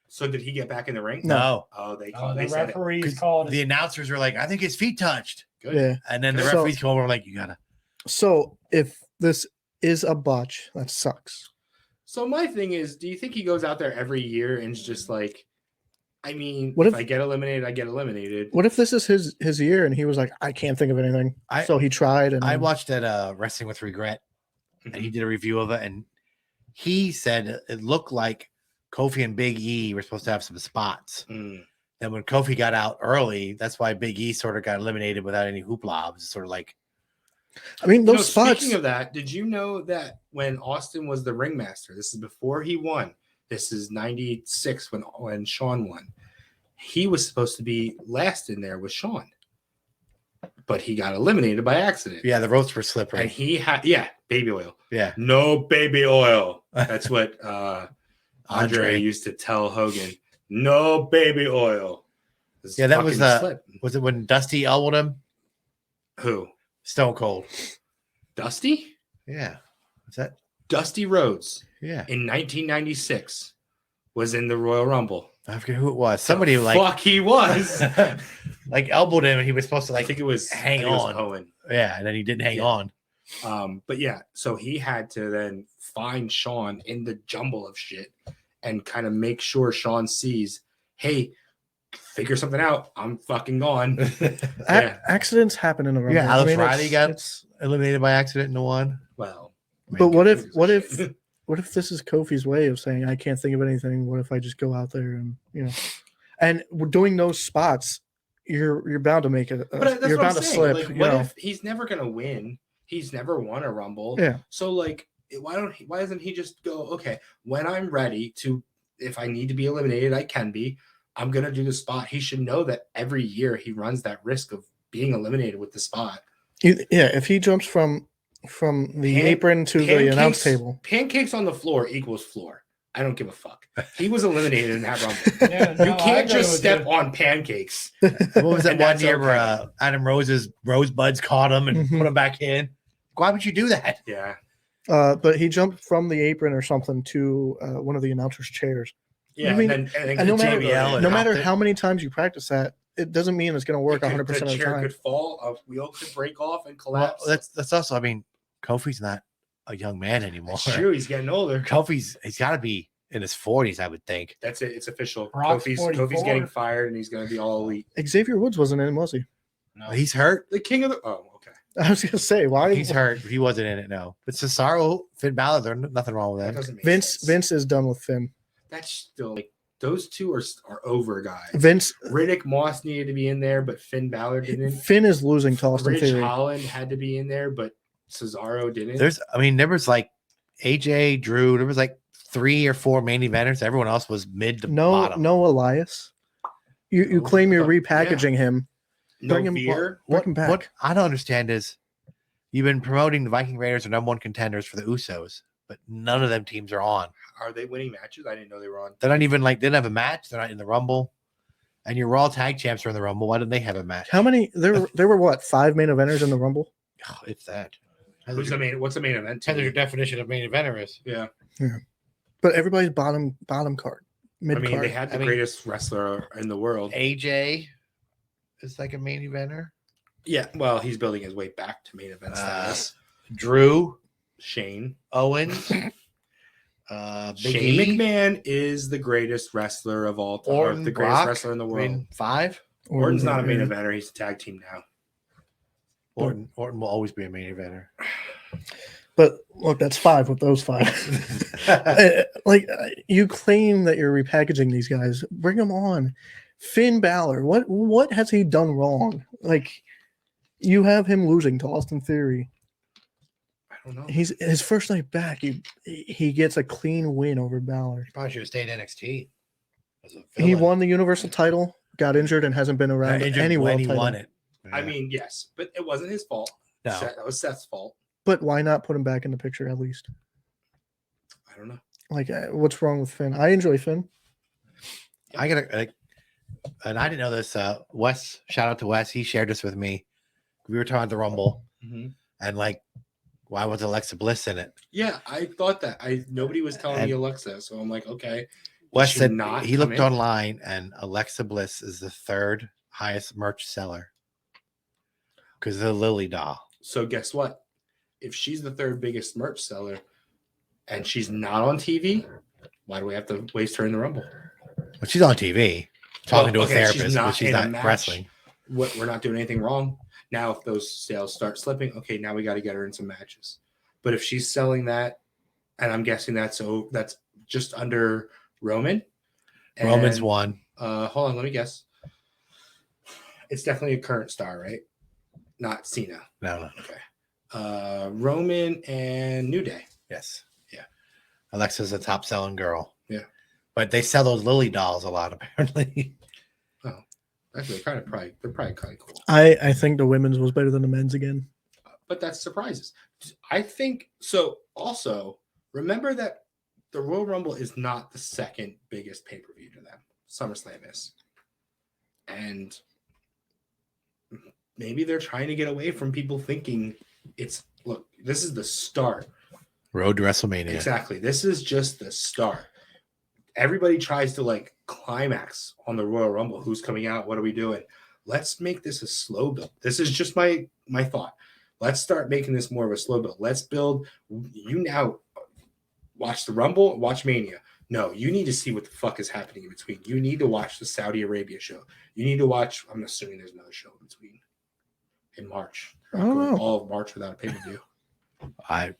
Speaker 3: So did he get back in the ring?
Speaker 2: No.
Speaker 3: Oh, they
Speaker 5: Oh,
Speaker 3: called.
Speaker 5: the
Speaker 3: They said it.
Speaker 5: referees called
Speaker 4: The announcers were like, I think his feet touched,
Speaker 3: Good.
Speaker 2: Yeah.
Speaker 4: and then the
Speaker 2: So-
Speaker 4: referees come over and were like, you gotta.
Speaker 2: So if this is a botch, that sucks.
Speaker 3: So my thing is, do you think he goes out there every year and is just like, I mean,
Speaker 2: What
Speaker 3: if
Speaker 2: if-
Speaker 3: I get eliminated, I get eliminated.
Speaker 2: What if this is his year and he was like, I can't think of anything. So he tried and
Speaker 4: I
Speaker 2: then-
Speaker 4: watched that Wrestling with Regret, and he did a review of it, and he said it looked like Kofi and Big E were supposed to have some spots.
Speaker 3: Mm.
Speaker 4: And when Kofi got out early, that's why Big E sort of got eliminated without any hoopla. It was sort of like,
Speaker 2: I mean,
Speaker 3: You
Speaker 2: those
Speaker 3: know,
Speaker 2: spots.
Speaker 3: Speaking of that, did you know that when Austin was the ringmaster, this is before he won. This is 96 when Shawn won. He was supposed to be last in there with Shawn, but he got eliminated by accident.
Speaker 4: yeah, the ropes were
Speaker 3: And
Speaker 4: slippery.
Speaker 3: he had, baby oil.
Speaker 4: Yeah.
Speaker 3: No baby oil. That's what Andre
Speaker 4: Andre.
Speaker 3: used to tell Hogan. No baby oil. This
Speaker 4: Yeah, that was
Speaker 3: fucking
Speaker 4: the-
Speaker 3: slip.
Speaker 4: Was it when Dusty elbowed him?
Speaker 3: Who?
Speaker 4: Stone Cold.
Speaker 3: Dusty?
Speaker 4: Yeah. What's that?
Speaker 3: Dusty Rhodes
Speaker 4: Yeah.
Speaker 3: in 1996 was in the Royal Rumble.
Speaker 4: I forget who it was. Somebody
Speaker 3: The
Speaker 4: like
Speaker 3: fuck he was.
Speaker 4: like elbowed him, and he was supposed to
Speaker 3: I
Speaker 4: like
Speaker 3: think it was
Speaker 4: hang
Speaker 3: I think it was
Speaker 4: on.
Speaker 3: Owen.
Speaker 4: yeah, and then he didn't hang
Speaker 3: Yeah.
Speaker 4: on.
Speaker 3: But yeah, so he had to then find Shawn in the jumble of shit and kind of make sure Shawn sees, hey, figure something out. I'm fucking gone. Yeah.
Speaker 2: Accidents happen in the Rumble.
Speaker 4: Yeah, Alex
Speaker 2: I mean,
Speaker 4: Riley got
Speaker 2: it's-
Speaker 4: eliminated by accident in the one.
Speaker 3: Well,
Speaker 2: But what if
Speaker 3: shit.
Speaker 2: what if this is Kofi's way of saying I can't think of anything? What if I just go out there and and we're doing those spots? You're bound to make it.
Speaker 3: But that's
Speaker 2: You're
Speaker 3: what I'm
Speaker 2: bound to
Speaker 3: saying.
Speaker 2: slip.
Speaker 3: Like,
Speaker 2: you
Speaker 3: what
Speaker 2: know?
Speaker 3: if he's never gonna win? He's never won a Rumble.
Speaker 2: Yeah.
Speaker 3: So like, why doesn't he just go? Okay, when I'm ready to, if I need to be eliminated, I can be. I'm gonna do the spot. He should know that every year he runs that risk of being eliminated with the spot.
Speaker 2: Yeah, if he jumps from from the
Speaker 3: Pan-
Speaker 2: apron to the announce table.
Speaker 3: Pancakes on the floor equals floor. I don't give a fuck. He was eliminated in that rumble.
Speaker 5: Yeah,
Speaker 3: You
Speaker 5: no, I
Speaker 3: can't
Speaker 5: agree
Speaker 3: just
Speaker 5: with
Speaker 3: step
Speaker 5: you.
Speaker 3: on pancakes.
Speaker 4: What was that
Speaker 3: And
Speaker 4: one
Speaker 3: that's
Speaker 4: year where
Speaker 3: okay.
Speaker 4: Adam Rose's rosebuds caught him and
Speaker 2: Mhm.
Speaker 4: put him back in? Why would you do that?
Speaker 3: Yeah.
Speaker 2: But he jumped from the apron or something to one of the announcers' chairs.
Speaker 3: Yeah.
Speaker 2: I mean,
Speaker 3: and then
Speaker 2: and no
Speaker 3: the
Speaker 2: matter-
Speaker 3: JBL and
Speaker 2: No matter
Speaker 4: hopped it.
Speaker 2: how many times you practice that, it doesn't mean it's going to work
Speaker 3: the
Speaker 2: 100% of the
Speaker 3: chair
Speaker 2: time.
Speaker 3: could fall, a wheel could break off and
Speaker 4: Well,
Speaker 3: collapse.
Speaker 4: that's also, I mean, Kofi's not a young man anymore.
Speaker 3: It's true. He's getting older.
Speaker 4: He's got to be in his 40s, I would think.
Speaker 3: That's it. It's official.
Speaker 5: Brock's
Speaker 3: Kofi's
Speaker 5: 44.
Speaker 3: getting fired, and he's going to be all elite.
Speaker 2: Xavier Woods wasn't in, was he?
Speaker 5: No.
Speaker 4: He's hurt.
Speaker 3: The king of the. Oh, okay.
Speaker 2: I was going to say, why?
Speaker 4: He's hurt. He wasn't in it. No, but Cesaro, Finn Balor, there's nothing wrong with
Speaker 3: That
Speaker 4: that.
Speaker 3: doesn't make
Speaker 2: Vince
Speaker 3: sense.
Speaker 2: Vince is done with Finn.
Speaker 3: That's still like those two are over guys.
Speaker 2: Vince
Speaker 3: Riddick Moss needed to be in there, but Finn Balor didn't.
Speaker 2: Finn is losing to Austin
Speaker 3: Ridge
Speaker 2: Theory.
Speaker 3: Holland had to be in there, but Cesaro didn't.
Speaker 4: There was like AJ, Drew. There was like 3 or 4 main eventers. Everyone else was mid to
Speaker 2: No,
Speaker 4: bottom.
Speaker 2: no Elias. You
Speaker 3: No,
Speaker 2: claim you're
Speaker 3: yeah.
Speaker 2: repackaging him.
Speaker 3: no
Speaker 2: bring him-
Speaker 3: Veer.
Speaker 2: Bring him back.
Speaker 4: What I don't understand is you've been promoting the Viking Raiders are #1 contenders for the Usos, but none of them teams are on.
Speaker 3: Are they winning matches? I didn't know they were on.
Speaker 4: They're not even like they didn't have a match. They're not in the Rumble. And your Raw tag champs are in the Rumble. Why didn't they have a match?
Speaker 2: How many? There were what, 5 main eventers in the Rumble?
Speaker 4: Oh, it's that.
Speaker 3: Who's the main? What's the main event?
Speaker 4: Depends on your definition of main eventer is.
Speaker 3: Yeah,
Speaker 2: But everybody's bottom card, mid
Speaker 3: I mean
Speaker 2: card.
Speaker 3: they had the greatest wrestler in the world.
Speaker 4: AJ is like a main eventer.
Speaker 3: Yeah, well, he's building his way back to main event status.
Speaker 4: Drew
Speaker 3: Shane.
Speaker 4: Owens. Big
Speaker 3: Shane
Speaker 4: E,
Speaker 3: McMahon is the greatest wrestler of all time.
Speaker 4: Orton,
Speaker 3: The greatest
Speaker 4: Brock,
Speaker 3: wrestler in the
Speaker 4: I
Speaker 3: world.
Speaker 4: mean, 5.
Speaker 3: Orton's not a main eventer. He's a tag team now.
Speaker 4: Orton will always be a main eventer.
Speaker 2: But look, that's 5 with those 5. You claim that you're repackaging these guys. Bring them on. Finn Balor. What has he done wrong? Like, you have him losing to Austin Theory.
Speaker 3: I don't know.
Speaker 2: He's his first night back. He gets a clean win over Balor.
Speaker 4: Probably should have stayed NXT. As a
Speaker 2: He
Speaker 4: villain.
Speaker 2: won the Universal title, got injured, and hasn't been around
Speaker 4: Injured
Speaker 2: any
Speaker 4: when
Speaker 2: world
Speaker 4: he
Speaker 2: title.
Speaker 4: won it.
Speaker 3: I
Speaker 4: Yeah.
Speaker 3: mean, yes, but it wasn't his fault.
Speaker 4: no.
Speaker 3: That was Seth's fault.
Speaker 2: But why not put him back in the picture at least?
Speaker 3: I don't know.
Speaker 2: Like, what's wrong with Finn? I enjoy Finn.
Speaker 4: I gotta like, and I didn't know this. Wes, shout out to Wes. He shared this with me. We were talking about the Rumble, and like, why was Alexa Bliss in it?
Speaker 3: Yeah, I thought that. Nobody was telling me
Speaker 4: And-
Speaker 3: Alexa, so I'm like, okay.
Speaker 4: Wes
Speaker 3: She
Speaker 4: said
Speaker 3: not
Speaker 4: he
Speaker 3: come
Speaker 4: looked
Speaker 3: in?
Speaker 4: online, and Alexa Bliss is the 3rd highest merch seller because of the Lily doll.
Speaker 3: So guess what? If she's the 3rd biggest merch seller, and she's not on TV, why do we have to waste her in the Rumble?
Speaker 4: But she's on TV talking to a
Speaker 3: okay, she's
Speaker 4: therapist, but she's
Speaker 3: in a
Speaker 4: not
Speaker 3: match.
Speaker 4: wrestling.
Speaker 3: We're not doing anything wrong. Now, if those sales start slipping, okay, now we got to get her in some matches. But if she's selling that, and I'm guessing that's just under Roman.
Speaker 4: Roman's
Speaker 3: and,
Speaker 4: one.
Speaker 3: Hold on, let me guess. It's definitely a current star, right? Not Cena.
Speaker 4: No.
Speaker 3: Roman and New Day.
Speaker 4: Yes.
Speaker 3: Yeah.
Speaker 4: Alexa's a top selling girl.
Speaker 3: Yeah.
Speaker 4: But they sell those Lily dolls a lot, apparently.
Speaker 3: Actually, they're probably kind of cool.
Speaker 2: I think the women's was better than the men's again.
Speaker 3: But that's surprises. I think so. Also, remember that the Royal Rumble is not the 2nd biggest pay-per-view to them. SummerSlam is. And maybe they're trying to get away from people thinking look, this is the start.
Speaker 4: Road to WrestleMania.
Speaker 3: Exactly. This is just the start. Everybody tries to like climax on the Royal Rumble. Who's coming out? What are we doing? Let's make this a slow build. This is just my thought. Let's start making this more of a slow build. Let's build. You now watch the Rumble, watch Mania. No, you need to see what the fuck is happening in between. You need to watch the Saudi Arabia show. You need to watch. I'm assuming there's another show in between in March.
Speaker 2: I don't know.
Speaker 3: All of March without a pay-per-view.
Speaker 4: I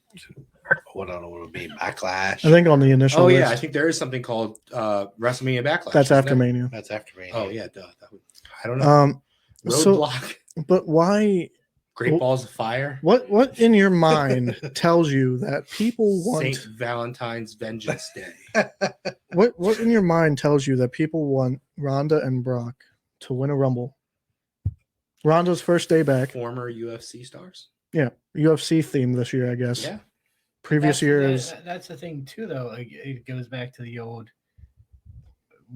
Speaker 4: don't know what it would be. Backlash.
Speaker 2: I think on the initial
Speaker 3: Oh
Speaker 2: list,
Speaker 3: yeah, I think there is something called WrestleMania Backlash.
Speaker 2: that's
Speaker 3: isn't
Speaker 2: after
Speaker 3: there?
Speaker 2: Mania.
Speaker 4: That's after me.
Speaker 3: Oh yeah, duh. I don't know.
Speaker 2: So,
Speaker 3: Roadblock.
Speaker 2: but why?
Speaker 3: Great Balls of Fire.
Speaker 2: What in your mind tells you that people want?
Speaker 3: St. Valentine's Vengeance Day.
Speaker 2: What in your mind tells you that people want Ronda and Brock to win a Rumble? Ronda's first day back.
Speaker 3: Former UFC stars.
Speaker 2: UFC theme this year, I guess.
Speaker 3: Yeah.
Speaker 2: Previous years,
Speaker 5: That's the thing too, though. It goes back to the old.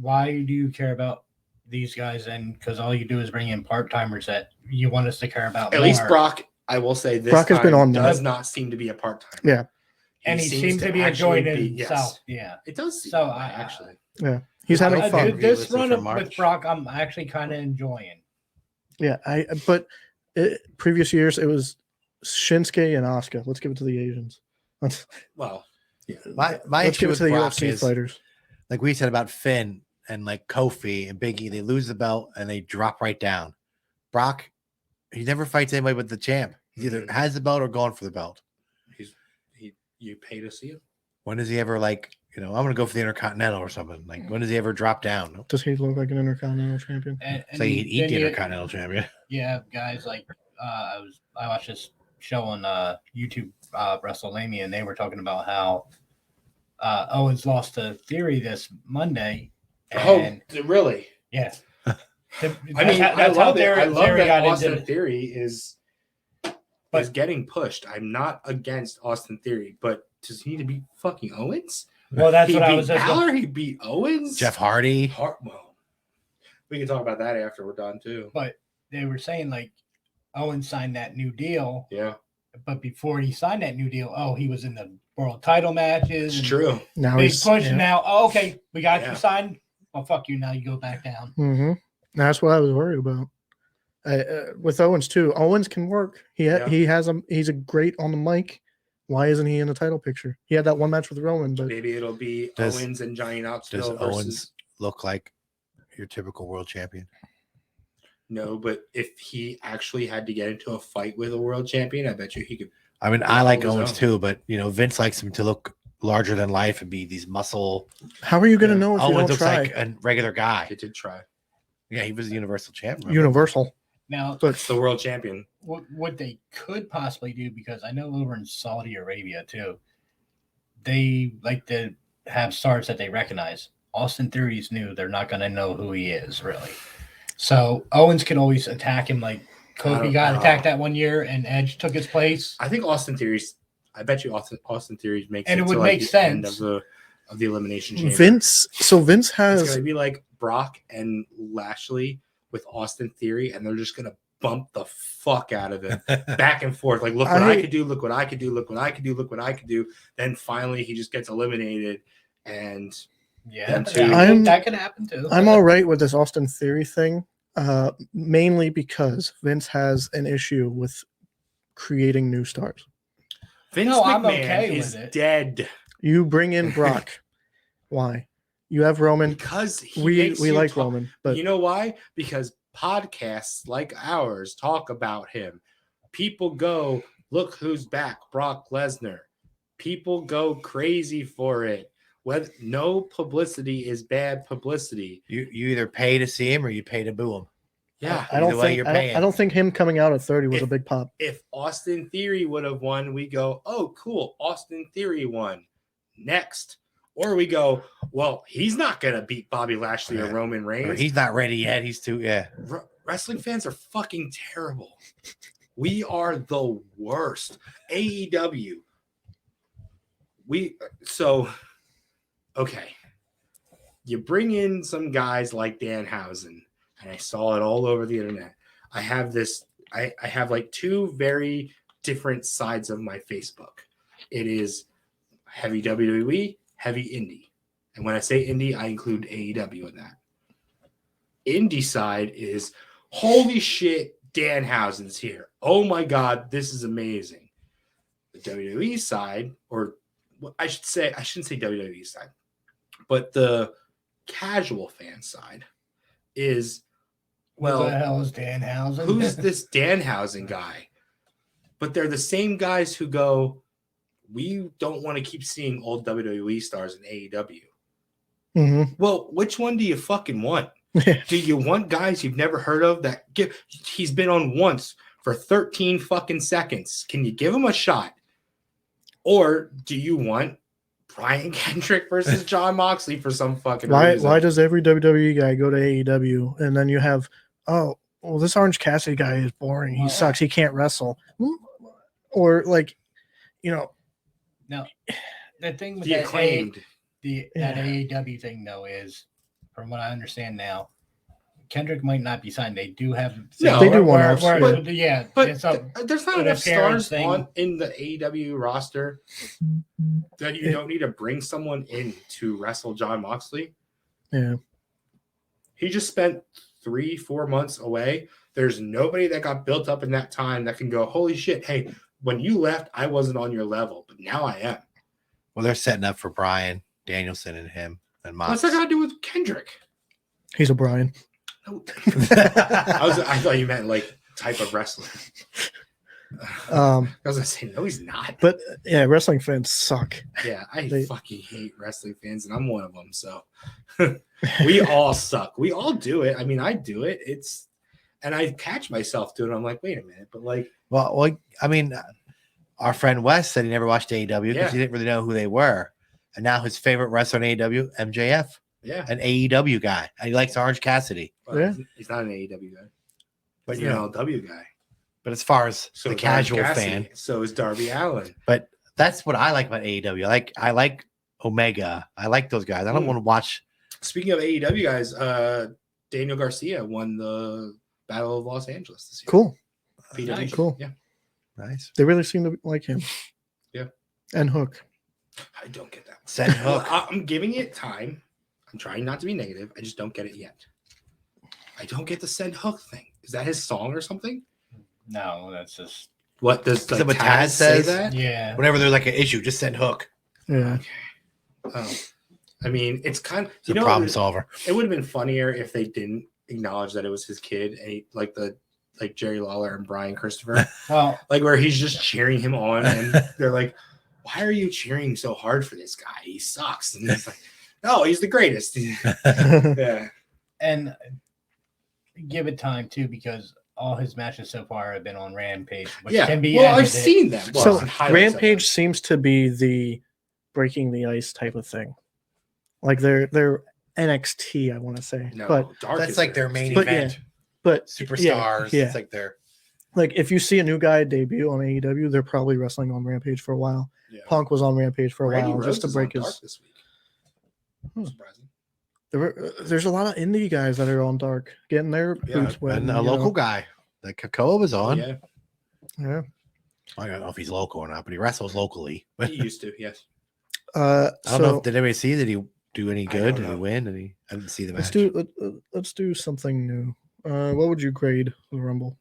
Speaker 5: Why do you care about these guys? And because all you do is bring in part timers that you want us to care about.
Speaker 3: At
Speaker 5: more.
Speaker 3: least Brock, I will say this.
Speaker 2: Brock has been on
Speaker 3: does
Speaker 2: that.
Speaker 3: not seem to be a part time.
Speaker 2: Yeah.
Speaker 5: And he seems to be enjoying it himself.
Speaker 3: Yes.
Speaker 5: Yeah.
Speaker 3: It does. Seem
Speaker 5: So
Speaker 3: that way,
Speaker 5: I
Speaker 3: actually.
Speaker 2: yeah, he's having
Speaker 5: I-
Speaker 2: fun.
Speaker 5: This
Speaker 4: Realistic
Speaker 5: run
Speaker 4: for
Speaker 5: with
Speaker 4: March.
Speaker 5: Brock, I'm actually kind of enjoying.
Speaker 2: Yeah, previous years it was Shinsuke and Asuka. Let's give it to the Asians.
Speaker 3: Well, yeah.
Speaker 4: My
Speaker 2: Let's
Speaker 4: issue
Speaker 2: give it
Speaker 4: with
Speaker 2: to the
Speaker 4: Brock
Speaker 2: UFC
Speaker 4: is,
Speaker 2: fighters.
Speaker 4: like we said about Finn and like Kofi and Biggie, they lose the belt and they drop right down. Brock, he never fights anybody but the champ. He either has the belt or gone for the belt.
Speaker 3: You pay to see him.
Speaker 4: When does he ever I'm gonna go for the Intercontinental or something? Like when does he ever drop down?
Speaker 2: Does he look like an Intercontinental champion?
Speaker 5: And
Speaker 4: So he'd eat
Speaker 5: then
Speaker 4: the
Speaker 5: you-
Speaker 4: Intercontinental champion.
Speaker 5: Yeah, guys like I watched this show on YouTube, WrestleMania, and they were talking about how Owens lost to Theory this Monday. And,
Speaker 3: really?
Speaker 5: yeah.
Speaker 3: I mean, I love it. I love that Austin Theory is getting pushed. I'm not against Austin Theory, but does he need to beat fucking Owens?
Speaker 5: Well, that's
Speaker 3: He
Speaker 5: what I
Speaker 3: beat
Speaker 5: was just
Speaker 3: Balor. He beat Owens.
Speaker 4: Jeff Hardy.
Speaker 3: Well, we can talk about that after we're done too.
Speaker 5: But they were saying like Owens signed that new deal,
Speaker 3: Yeah,
Speaker 5: but before he signed that new deal, he was in the world title matches.
Speaker 3: it's
Speaker 5: and
Speaker 3: true.
Speaker 2: Now
Speaker 5: Big
Speaker 2: he's
Speaker 5: push, and now, okay, we got
Speaker 3: Yeah.
Speaker 5: you signed. Well, fuck you. Now you go back down.
Speaker 2: Mm-hmm. That's what I was worried about. With Owens too. Owens can work. He's a great on the mic. Why isn't he in the title picture? He had that one match with Roman, but
Speaker 3: Maybe it'll be
Speaker 4: Does-
Speaker 3: Owens and Johnny
Speaker 4: Does
Speaker 3: Knoxville
Speaker 4: Owens
Speaker 3: versus
Speaker 4: look like your typical world champion?
Speaker 3: no. But if he actually had to get into a fight with a world champion, I bet you he could.
Speaker 4: I mean, I like
Speaker 3: hold his
Speaker 4: Owens
Speaker 3: own.
Speaker 4: too, but Vince likes him to look larger than life and be these muscle.
Speaker 2: how are you going to
Speaker 3: Yeah.
Speaker 2: know if you
Speaker 4: Owens
Speaker 2: don't
Speaker 4: looks
Speaker 2: try?
Speaker 4: like a regular guy.
Speaker 3: He did try.
Speaker 4: Yeah, he was a Universal champ. remember?
Speaker 2: Universal.
Speaker 5: Now,
Speaker 2: But
Speaker 3: It's the world champion.
Speaker 5: what they could possibly do, because I know over in Saudi Arabia too, they like to have stars that they recognize. Austin Theory's new; they're not going to know who he is really. So Owens can always attack him, like Kofi got attacked that one year, and Edge took his place.
Speaker 3: I think Austin Theory's. I bet you Austin Theory's makes
Speaker 5: And it would
Speaker 3: to,
Speaker 5: make
Speaker 3: the end
Speaker 5: sense.
Speaker 3: of the Elimination Chamber.
Speaker 2: Vince
Speaker 3: It's
Speaker 2: has
Speaker 3: gonna be like Brock and Lashley with Austin Theory, and they're just gonna bump the fuck out of him back and forth. Like, look what I could do, look what I could do, look what I could do, look what I could do. Then finally he just gets eliminated, and
Speaker 5: Yeah,
Speaker 3: That
Speaker 5: that could happen too.
Speaker 2: I'm all right with this Austin Theory thing, mainly because Vince has an issue with creating new stars.
Speaker 3: Vince
Speaker 5: No,
Speaker 3: McMahon
Speaker 5: I'm okay
Speaker 3: is
Speaker 5: with it.
Speaker 3: dead
Speaker 2: You bring in Brock. Why? You have Roman.
Speaker 3: because he
Speaker 2: We
Speaker 3: makes you
Speaker 2: like
Speaker 3: talk-
Speaker 2: Roman, but
Speaker 3: you know why? Because podcasts like ours talk about him. People go, look who's back, Brock Lesnar. People go crazy for it. No publicity is bad publicity.
Speaker 4: You either pay to see him or you pay to boo him.
Speaker 3: Yeah.
Speaker 2: I don't
Speaker 4: Either way,
Speaker 2: think
Speaker 4: you're
Speaker 2: I don't,
Speaker 4: paying.
Speaker 2: I don't think him coming out at 30 was a
Speaker 3: If-
Speaker 2: big pop.
Speaker 3: If Austin Theory would have won, we go, oh, cool. Austin Theory won. Next. Or we go, well, he's not going to beat Bobby Lashley or
Speaker 4: Yeah.
Speaker 3: Roman
Speaker 4: Or
Speaker 3: Reigns.
Speaker 4: he's not ready yet. He's too
Speaker 3: Wrestling fans are fucking terrible. We are the worst. AEW. Okay. You bring in some guys like Danhausen, and I saw it all over the internet. I have like two very different sides of my Facebook. It is heavy WWE, heavy indie. And when I say indie, I include AEW in that. Indie side is holy shit, Danhausen's here. Oh my God, this is amazing. The WWE side, or I shouldn't say WWE side, but the casual fan side is,
Speaker 5: What
Speaker 3: well,
Speaker 5: the hell is Danhausen?
Speaker 3: who's this Danhausen guy? But they're the same guys who go, we don't want to keep seeing old WWE stars in AEW.
Speaker 2: Mm-hmm.
Speaker 3: Well, which one do you fucking want? Do you want guys you've never heard of he's been on once for 13 fucking seconds? Can you give him a shot? Or do you want Brian Kendrick versus John Moxley for some fucking reason?
Speaker 2: Why does every WWE guy go to AEW and then you have, this Orange Cassidy guy is boring. He sucks. He can't wrestle. or like, you know,
Speaker 5: Now, the thing with
Speaker 3: The
Speaker 5: that
Speaker 3: acclaimed.
Speaker 5: that AEW thing though is, from what I understand now, Kendrick might not be signed. They do have
Speaker 3: No,
Speaker 2: they do
Speaker 5: where-
Speaker 2: one-offs,
Speaker 5: where-
Speaker 2: yeah.
Speaker 3: But
Speaker 5: it's a
Speaker 3: there's not
Speaker 5: an
Speaker 3: enough
Speaker 5: appearance
Speaker 3: stars
Speaker 5: thing.
Speaker 3: in the AEW roster that you don't need to bring someone in to wrestle John Moxley.
Speaker 2: Yeah.
Speaker 3: He just spent 3-4 months away. There's nobody that got built up in that time that can go, holy shit, hey, when you left, I wasn't on your level, but now I am.
Speaker 4: Well, they're setting up for Brian Danielson and him and Mox.
Speaker 3: What's that got to do with Kendrick?
Speaker 2: He's a Brian.
Speaker 3: No. I thought you meant like type of wrestler. I was gonna say no, he's not.
Speaker 2: But yeah, wrestling fans suck.
Speaker 3: Yeah, I
Speaker 2: They-
Speaker 3: fucking hate wrestling fans, and I'm one of them. So we all suck. We all do it. I mean, I do it. And I catch myself doing it. I'm like, wait a minute, but like,
Speaker 4: well, I mean, our friend Wes said he never watched AEW because
Speaker 3: Yeah.
Speaker 4: he didn't really know who they were. And now his favorite wrestler in AEW, MJF,
Speaker 3: yeah,
Speaker 4: an AEW guy. And he likes Orange Cassidy.
Speaker 3: well,
Speaker 2: Yeah.
Speaker 3: he's not an AEW guy,
Speaker 4: But
Speaker 3: he's an LW guy.
Speaker 4: But as far as
Speaker 3: So
Speaker 4: the
Speaker 3: is
Speaker 4: casual
Speaker 3: Orange Cassidy,
Speaker 4: fan,
Speaker 3: so is Darby Allin.
Speaker 4: but that's what I like about AEW. I like Omega. I like those guys. I don't
Speaker 3: Mm.
Speaker 4: want to watch.
Speaker 3: Speaking of AEW guys, Daniel Garcia won the Battle of Los Angeles this year.
Speaker 2: Cool.
Speaker 3: PW.
Speaker 2: Cool.
Speaker 3: Yeah,
Speaker 4: Nice.
Speaker 2: They really seem to like him.
Speaker 3: Yeah.
Speaker 2: And Hook.
Speaker 3: I don't get that.
Speaker 4: Send Hook.
Speaker 3: I'm giving it time. I'm trying not to be negative. I just don't get it yet. I don't get the Send Hook thing. Is that his song or something?
Speaker 5: no, that's just
Speaker 3: What does
Speaker 4: Is that what
Speaker 3: Taz
Speaker 4: Taz
Speaker 3: say
Speaker 4: says?
Speaker 3: that?
Speaker 5: yeah.
Speaker 4: Whenever there's like an issue, just send Hook.
Speaker 2: Yeah.
Speaker 3: Oh. I mean, it's kind of
Speaker 4: It's a problem solver.
Speaker 3: It would have been funnier if they didn't acknowledge that it was his kid, and he, like Jerry Lawler and Brian Christopher,
Speaker 5: Well,
Speaker 3: like where he's just cheering him on, and they're like, "Why are you cheering so hard for this guy? He sucks." And he's like, "No, he's the greatest." Yeah,
Speaker 5: and give it time too, because all his matches so far have been on Rampage, which
Speaker 3: yeah.
Speaker 5: can be
Speaker 3: Well, I've
Speaker 5: edited.
Speaker 3: seen them. Well,
Speaker 2: So
Speaker 3: some highlights of
Speaker 2: Rampage seems to be the breaking the ice type of thing. Like they're NXT, I want to say.
Speaker 3: them. No,
Speaker 2: But
Speaker 3: Dark
Speaker 4: That's
Speaker 3: is
Speaker 4: like their main
Speaker 2: But yeah.
Speaker 4: event.
Speaker 2: but
Speaker 4: Superstars.
Speaker 2: Yeah.
Speaker 4: It's like their
Speaker 2: Like if you see a new guy debut on AEW, they're probably wrestling on Rampage for a while.
Speaker 3: Yeah.
Speaker 2: Punk was on Rampage for a
Speaker 3: Randy
Speaker 2: while
Speaker 3: Rhodes
Speaker 2: just to
Speaker 3: is
Speaker 2: break
Speaker 3: on
Speaker 2: his.
Speaker 3: Dark this week.
Speaker 2: Hmm.
Speaker 3: Surprising.
Speaker 2: There's a lot of indie guys that are on Dark getting their
Speaker 3: Yeah,
Speaker 2: boots wet.
Speaker 4: and
Speaker 2: you
Speaker 4: a
Speaker 2: know.
Speaker 4: local guy. Like Kakoa was on.
Speaker 3: Yeah,
Speaker 2: Yeah.
Speaker 4: I don't know if he's local or not, but he wrestles locally. But
Speaker 3: he used to. Yes.
Speaker 4: I don't know.
Speaker 2: So
Speaker 4: Did anybody see? Did he do any
Speaker 3: I
Speaker 4: good?
Speaker 3: don't
Speaker 4: Did he
Speaker 3: know.
Speaker 4: win? I didn't see the match.
Speaker 2: let's do something new. What would you grade the Rumble?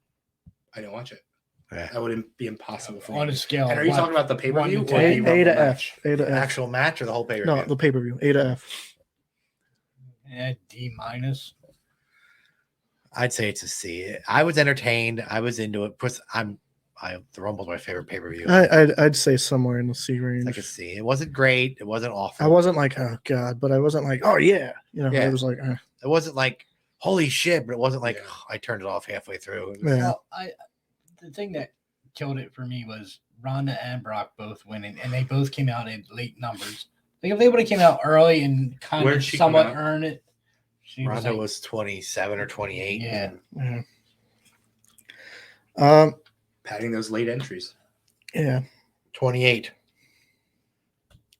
Speaker 3: I didn't watch it.
Speaker 4: Yeah.
Speaker 3: That would be impossible for
Speaker 5: on
Speaker 3: me.
Speaker 5: a scale.
Speaker 3: And are
Speaker 5: of
Speaker 3: you
Speaker 5: one-
Speaker 3: talking about the pay per view
Speaker 5: one
Speaker 3: or
Speaker 5: to
Speaker 3: the
Speaker 5: ten?
Speaker 2: A to
Speaker 3: Rumble
Speaker 2: F.
Speaker 3: match?
Speaker 2: A to
Speaker 4: The
Speaker 2: F.
Speaker 4: actual match or the whole pay per
Speaker 2: No, the pay per view. A to F.
Speaker 5: D minus?
Speaker 4: I'd say it's a C. I was entertained. I was into it. Plus, the Rumble's my favorite pay per view.
Speaker 2: I'd say somewhere in the C range.
Speaker 4: Like a C. It wasn't great. It wasn't awful.
Speaker 2: I wasn't like, oh god, but I wasn't like, oh yeah,
Speaker 4: Yeah.
Speaker 2: It was like,
Speaker 4: It wasn't like holy shit, but it wasn't like
Speaker 3: Yeah.
Speaker 4: I turned it off halfway through. It was-
Speaker 2: Yeah.
Speaker 5: Well, the thing that killed it for me was Ronda and Brock both winning, and they both came out in late numbers. Like if they would have came out early and kind
Speaker 3: Where'd
Speaker 5: of
Speaker 3: she come
Speaker 5: somewhat
Speaker 3: out?
Speaker 5: earned it, she was,
Speaker 4: Ronda
Speaker 5: like,
Speaker 4: was 27 or 28.
Speaker 5: Yeah.
Speaker 2: yeah.
Speaker 3: Padding those late entries.
Speaker 2: Yeah.
Speaker 4: 28.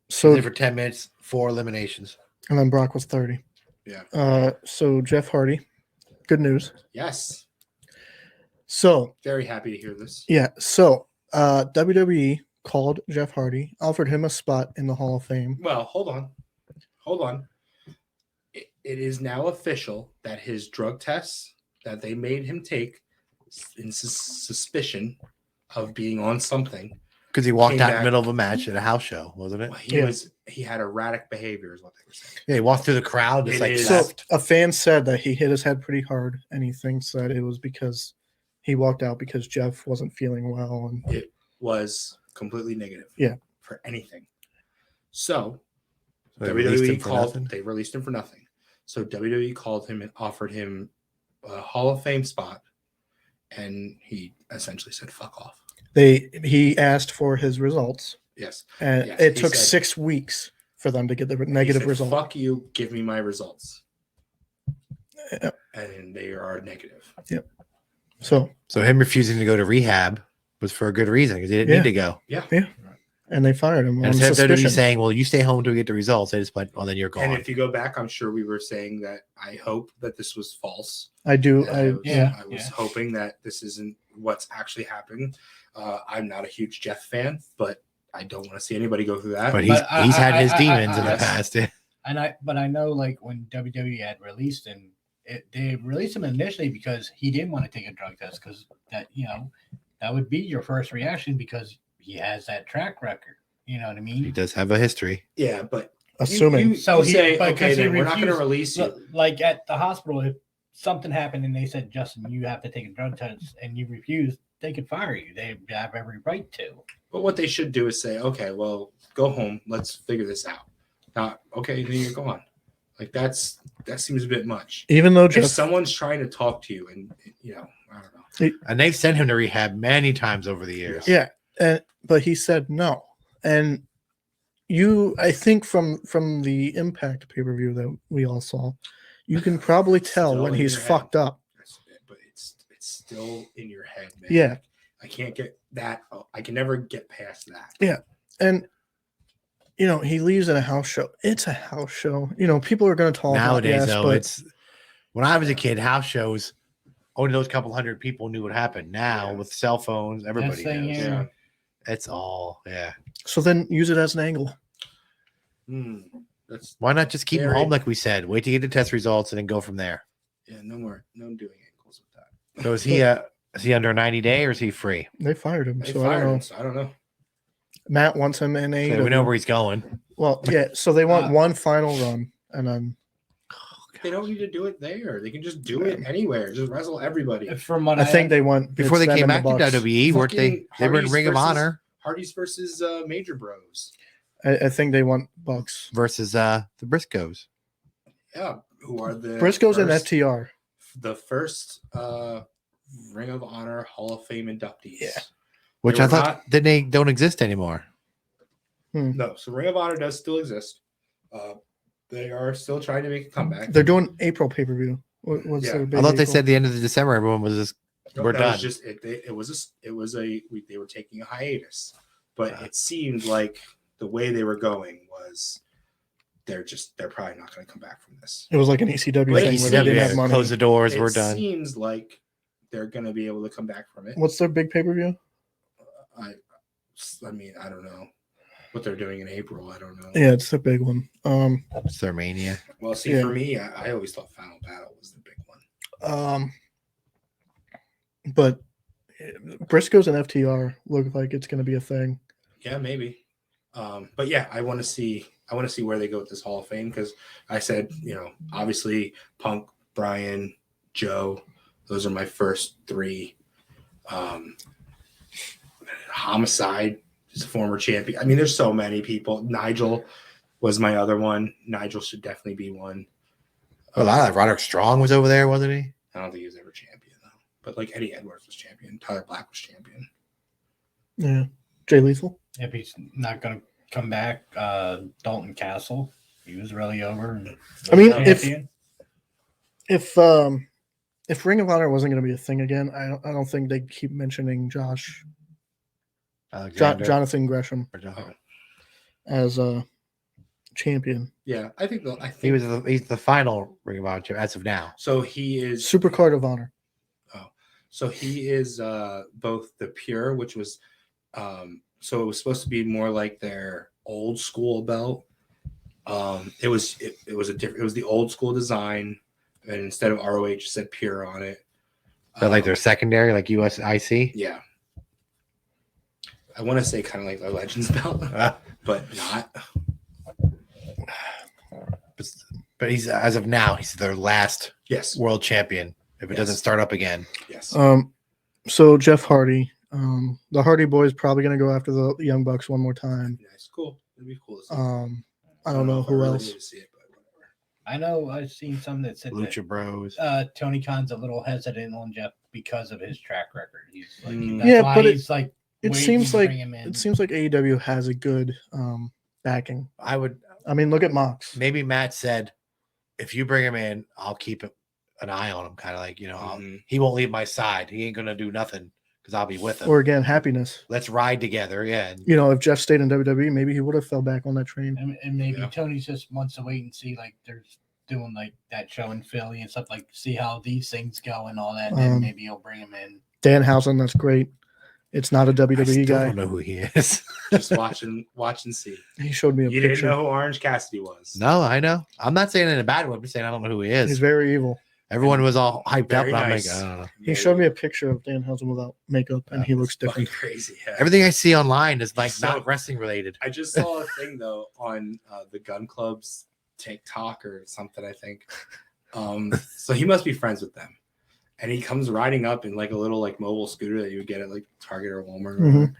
Speaker 2: So
Speaker 4: Did for 10 minutes, 4 eliminations.
Speaker 2: and then Brock was 30.
Speaker 3: Yeah.
Speaker 2: So Jeff Hardy, good news.
Speaker 3: Yes.
Speaker 2: So
Speaker 3: Very happy to hear this.
Speaker 2: yeah, so WWE called Jeff Hardy, offered him a spot in the Hall of Fame.
Speaker 3: Well, hold on. Hold on. It is now official that his drug tests that they made him take in suspicion of being on something.
Speaker 4: Because he walked
Speaker 3: Came
Speaker 4: out in
Speaker 3: back.
Speaker 4: the middle of a match at a house show, wasn't it?
Speaker 3: Well, he had erratic behavior is what they were saying.
Speaker 4: Yeah, he walked through the crowd, just
Speaker 3: It
Speaker 4: like
Speaker 3: is.
Speaker 2: So
Speaker 4: left.
Speaker 2: a fan said that he hit his head pretty hard, and he thinks that it was because he walked out because Jeff wasn't feeling well. And
Speaker 3: It was completely negative.
Speaker 2: Yeah.
Speaker 3: For anything. So
Speaker 4: They released him
Speaker 3: WWE
Speaker 4: for
Speaker 3: called.
Speaker 4: nothing?
Speaker 3: They released him for nothing. So WWE called him and offered him a Hall of Fame spot, and he essentially said, "Fuck off."
Speaker 2: he asked for his results,
Speaker 3: Yes.
Speaker 2: and
Speaker 3: Yes,
Speaker 2: it
Speaker 3: he
Speaker 2: took
Speaker 3: said-
Speaker 2: 6 weeks for them to get the
Speaker 3: He
Speaker 2: negative
Speaker 3: said,
Speaker 2: result.
Speaker 3: Fuck you. Give me my results.
Speaker 2: Yeah.
Speaker 3: And they are negative.
Speaker 2: So
Speaker 4: So him refusing to go to rehab was for a good reason because he didn't
Speaker 2: Yeah.
Speaker 4: need to go.
Speaker 3: Yeah.
Speaker 2: And they fired him on
Speaker 4: And instead of WWE
Speaker 2: suspicion.
Speaker 4: saying, "Well, you stay home to get the results," they just went, "Well, then you're gone."
Speaker 3: And if you go back, I'm sure we were saying that I hope that this was false.
Speaker 2: I do.
Speaker 3: And
Speaker 2: I
Speaker 3: I was hoping that this isn't what's actually happening. I'm not a huge Jeff fan, but I don't want to see anybody go through that.
Speaker 4: But he's had his demons in the
Speaker 3: yes.
Speaker 4: past.
Speaker 5: But I know like when WWE had released him, they released him initially because he didn't want to take a drug test because that that would be your first reaction because he has that track record. You know what I mean?
Speaker 4: He does have a history.
Speaker 3: Yeah, but
Speaker 2: assuming.
Speaker 3: so he say,
Speaker 5: but
Speaker 3: okay,
Speaker 5: because he
Speaker 3: then we're not going to
Speaker 5: refused-
Speaker 3: release you.
Speaker 5: Like at the hospital, if something happened and they said, Justin, you have to take a drug test and you refuse, they could fire you. They have every right to.
Speaker 3: But what they should do is say, okay, well, go home. Let's figure this out. Not okay, then you're gone. Like that seems a bit much.
Speaker 2: Even though
Speaker 3: If someone's trying to talk to you, and I don't know.
Speaker 4: And they've sent him to rehab many times over the years.
Speaker 2: Yeah, but he said no. And I think from the Impact pay-per-view that we all saw, you can probably tell
Speaker 3: Still
Speaker 2: when
Speaker 3: in
Speaker 2: he's
Speaker 3: your head.
Speaker 2: fucked up.
Speaker 3: But it's still in your head, man.
Speaker 2: Yeah.
Speaker 3: I can't get that. I can never get past that.
Speaker 2: And he leaves at a house show. It's a house show. People are going to talk
Speaker 4: Nowadays,
Speaker 2: yes,
Speaker 4: though,
Speaker 2: but
Speaker 4: it's when I was a kid, house shows only those couple hundred people knew what happened. Now
Speaker 3: Yeah.
Speaker 4: with cell phones, everybody
Speaker 5: That's the
Speaker 4: knows.
Speaker 5: thing, yeah.
Speaker 4: It's all
Speaker 2: so then use it as an angle.
Speaker 3: That's
Speaker 4: Why not just keep him
Speaker 3: Very-
Speaker 4: home like we said? Wait to get the test results and then go from there.
Speaker 3: no more. No doing ankles with that.
Speaker 4: So is he under a 90-day or is he free?
Speaker 2: They fired him,
Speaker 3: They
Speaker 2: so I
Speaker 3: fired
Speaker 2: don't know.
Speaker 3: him, so I don't know.
Speaker 2: Matt wants him in
Speaker 4: So
Speaker 2: AEW.
Speaker 4: we know where he's going.
Speaker 2: Well, yeah. So they want one final run, and then
Speaker 3: They don't need to do it there. They can just do it anywhere. Just wrestle everybody.
Speaker 5: From what
Speaker 2: I think they want
Speaker 4: Before they
Speaker 2: it's them
Speaker 4: came
Speaker 2: and
Speaker 4: back
Speaker 2: the
Speaker 4: to
Speaker 2: Bucks.
Speaker 4: WWE, weren't they?
Speaker 3: Fucking
Speaker 4: They were in
Speaker 3: Hardys
Speaker 4: Ring of
Speaker 3: versus-
Speaker 4: Honor
Speaker 3: Hardys versus Major Bros.
Speaker 2: I think they want Bucks.
Speaker 4: versus the Briscoes.
Speaker 3: Yeah, who are the
Speaker 2: Briscoes and
Speaker 3: first-
Speaker 2: FTR.
Speaker 3: the first Ring of Honor Hall of Fame inductees.
Speaker 2: Yeah.
Speaker 4: Which
Speaker 3: They
Speaker 4: I
Speaker 3: were
Speaker 4: thought
Speaker 3: not-
Speaker 4: then they don't exist anymore.
Speaker 3: No, so Ring of Honor does still exist. They are still trying to make a comeback.
Speaker 2: They're doing April pay-per-view. What's
Speaker 3: Yeah.
Speaker 2: their big
Speaker 4: I thought they
Speaker 2: April?
Speaker 4: said the end of December, everyone was just
Speaker 3: No,
Speaker 4: we're
Speaker 3: that
Speaker 4: done.
Speaker 3: was just they were taking a hiatus, but it seemed like the way they were going was they're probably not going to come back from this.
Speaker 2: It was like an ECW
Speaker 3: Like
Speaker 2: thing where they
Speaker 3: ECW,
Speaker 2: didn't
Speaker 3: yeah,
Speaker 2: have money.
Speaker 4: close the doors, we're
Speaker 3: It
Speaker 4: done.
Speaker 3: seems like they're going to be able to come back from it.
Speaker 2: What's their big pay-per-view?
Speaker 3: I mean, I don't know what they're doing in April. I don't know.
Speaker 2: Yeah, it's the big one.
Speaker 4: It's their mania.
Speaker 3: Well, see,
Speaker 2: Yeah.
Speaker 3: for me, I always thought Final Battle was the big one.
Speaker 2: But Briscoes and FTR look like it's going to be a thing.
Speaker 3: Yeah, maybe. But yeah, I want to see where they go with this Hall of Fame because I said, obviously Punk, Bryan, Joe, those are my first three. Homicide is a former champion. I mean, there's so many people. Nigel was my other one. Nigel should definitely be one.
Speaker 4: A lot of Roderick Strong was over there, wasn't he?
Speaker 3: I don't think he was ever champion though. But like Eddie Edwards was champion. Tyler Black was champion.
Speaker 2: Yeah. Jay Lethal.
Speaker 5: if he's not going to come back, Dalton Castle, he was really over. And
Speaker 2: I mean,
Speaker 5: champion.
Speaker 2: if Ring of Honor wasn't going to be a thing again, I don't think they'd keep mentioning Jonathan Gresham as a champion.
Speaker 3: Yeah, I think
Speaker 4: he's the final Ring of Honor champion as of now.
Speaker 3: so. He is
Speaker 2: Super Card of Honor.
Speaker 3: So he is both the pure, which was so it was supposed to be more like their old school belt. It was the old school design, and instead of ROH, it said pure on it.
Speaker 4: But like their secondary, like USIC.
Speaker 3: Yeah. I want to say kind of like their Legends belt, but not.
Speaker 4: But he's as of now, he's their last
Speaker 3: Yes.
Speaker 4: world champion. If it
Speaker 3: Yes.
Speaker 4: doesn't start up again,
Speaker 3: Yes.
Speaker 2: So Jeff Hardy, the Hardy Boys probably going to go after the Young Bucks one more time.
Speaker 3: Nice. Cool. It'd be cool to see.
Speaker 2: I don't know
Speaker 3: if I
Speaker 2: who
Speaker 3: really
Speaker 2: else.
Speaker 3: need to see it, but whatever.
Speaker 5: I know I've seen some that said
Speaker 4: Lucha Bros.
Speaker 5: that Tony Khan's a little hesitant on Jeff because of his track record. He's like, that's
Speaker 2: Yeah,
Speaker 5: why
Speaker 2: but
Speaker 5: he's like,
Speaker 2: It
Speaker 5: waiting
Speaker 2: seems
Speaker 5: to
Speaker 2: like
Speaker 5: bring him in.
Speaker 2: AEW has a good backing.
Speaker 4: I would
Speaker 2: I mean, look at Mox.
Speaker 4: maybe Matt said, if you bring him in, I'll keep an eye on him. Kind of like
Speaker 3: Mhm.
Speaker 4: he won't leave my side. He ain't gonna do nothing because I'll be with him.
Speaker 2: Or again, happiness.
Speaker 4: Let's ride together. Yeah. And
Speaker 2: You know, if Jeff stayed in WWE, maybe he would have fell back on that train.
Speaker 5: And maybe
Speaker 3: Yeah.
Speaker 5: Tony just wants to wait and see, like, they're doing like that show in Philly and stuff, like see how these things go and all that. And then maybe he'll bring him in.
Speaker 2: Danhausen, that's great. It's not a
Speaker 4: I
Speaker 2: WWE
Speaker 4: still
Speaker 2: guy.
Speaker 4: don't know who he is.
Speaker 3: Just watch and see.
Speaker 2: He showed me a
Speaker 3: You
Speaker 2: picture.
Speaker 3: didn't know who Orange Cassidy was.
Speaker 4: No, I know. I'm not saying it in a bad way. I'm just saying I don't know who he is.
Speaker 2: He's very evil.
Speaker 4: Everyone was all hyped up,
Speaker 3: Very
Speaker 4: and I'm
Speaker 3: nice.
Speaker 4: like, I don't know.
Speaker 2: He showed me a picture of Danhausen without makeup, and he looks
Speaker 3: Fucking
Speaker 2: different.
Speaker 3: crazy. Yeah.
Speaker 4: Everything I see online is like
Speaker 3: So-
Speaker 4: not wrestling related.
Speaker 3: I just saw a thing though on the Gun Club's TikTok or something, I think. So he must be friends with them, and he comes riding up in like a little like mobile scooter that you would get at like Target or Walmart, or whatever.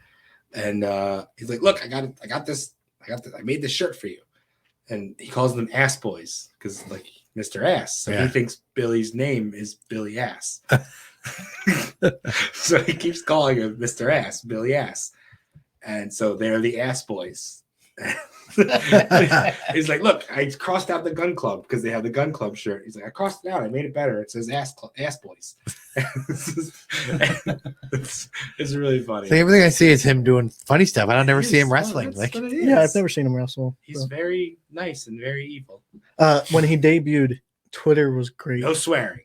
Speaker 3: And he's like, "Look, I got this. I made this shirt for you." And he calls them Ass Boys because like Mr. Ass, so
Speaker 4: Yeah.
Speaker 3: he thinks Billy's name is Billy Ass. So he keeps calling him Mr. Ass, Billy Ass, and so they're the Ass Boys. He's like, look, I crossed out the Gun Club because they have the Gun Club shirt. He's like, I crossed it out. I made it better. It says Ass Boys. it's really funny.
Speaker 4: So everything I see is him doing funny stuff. I don't never see him
Speaker 3: Well,
Speaker 4: wrestling.
Speaker 3: that's
Speaker 4: Like,
Speaker 3: what it
Speaker 2: Yeah, I've
Speaker 3: is.
Speaker 2: never seen him wrestle.
Speaker 3: He's
Speaker 2: so.
Speaker 3: very nice and very evil.
Speaker 2: When he debuted, Twitter was great.
Speaker 3: No swearing.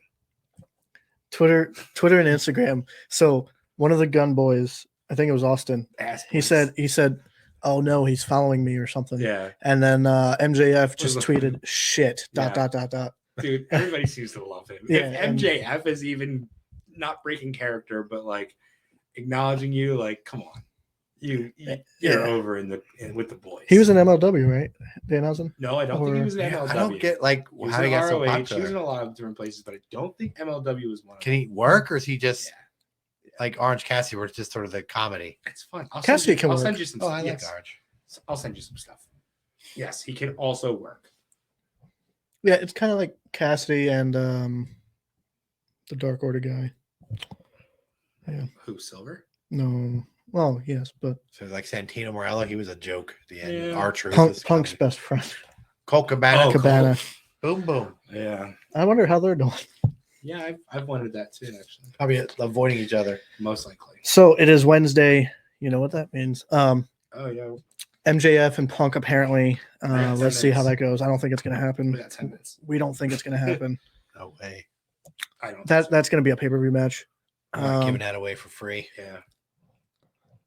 Speaker 2: Twitter and Instagram. So one of the Gun Boys, I think it was Austin.
Speaker 3: Ass
Speaker 2: He
Speaker 3: Boys.
Speaker 2: said, "Oh no, he's following me" or something.
Speaker 3: Yeah,
Speaker 2: And then MJF just
Speaker 3: Was-
Speaker 2: tweeted shit.
Speaker 3: Yeah.
Speaker 2: Dot.
Speaker 3: dude, everybody seems to love him.
Speaker 2: Yeah,
Speaker 3: If
Speaker 2: and-
Speaker 3: MJF is even not breaking character, but like acknowledging you, like, come on, you're
Speaker 2: Yeah.
Speaker 3: over with the boys.
Speaker 2: He was in MLW, right? Danhausen.
Speaker 3: No, I don't think he was in MLW.
Speaker 4: I don't get like
Speaker 3: He was
Speaker 4: how he
Speaker 3: in
Speaker 4: got so
Speaker 3: ROH. He was
Speaker 4: popular.
Speaker 3: in a lot of different places, but I don't think MLW was one of
Speaker 4: Can
Speaker 3: them.
Speaker 4: he work, or is he just
Speaker 3: Yeah.
Speaker 4: like Orange Cassidy, where it's just sort of the comedy?
Speaker 3: It's fun. I'll
Speaker 2: Cassidy
Speaker 3: send you,
Speaker 2: can
Speaker 3: I'll
Speaker 2: work.
Speaker 3: send you some
Speaker 4: Oh,
Speaker 3: stuff.
Speaker 4: I like
Speaker 3: Yes.
Speaker 4: Orange.
Speaker 3: I'll send you some stuff. Yes, he can also work.
Speaker 2: Yeah, it's kind of like Cassidy and the Dark Order guy.
Speaker 3: Who, Silver?
Speaker 2: No, well, yes, but
Speaker 4: So like Santino Morello, he was a joke at the end.
Speaker 3: Yeah.
Speaker 4: Archer,
Speaker 2: Punk's best friend,
Speaker 4: Colt Cabana,
Speaker 3: Oh,
Speaker 2: Cabana.
Speaker 4: boom boom.
Speaker 3: Yeah.
Speaker 2: I wonder how they're doing.
Speaker 3: Yeah, I've wondered that too, actually.
Speaker 4: Probably avoiding each other.
Speaker 3: Most likely.
Speaker 2: So it is Wednesday. You know what that means.
Speaker 3: Oh, yeah.
Speaker 2: MJF and Punk apparently.
Speaker 3: got 10
Speaker 2: Let's see how
Speaker 3: minutes.
Speaker 2: that goes. I don't think it's going to
Speaker 3: We
Speaker 2: happen.
Speaker 3: got 10 minutes.
Speaker 2: We don't think it's going to happen.
Speaker 4: No way.
Speaker 3: I don't
Speaker 2: That's going to be a pay-per-view match.
Speaker 4: I'm not giving that away for free.
Speaker 3: Yeah.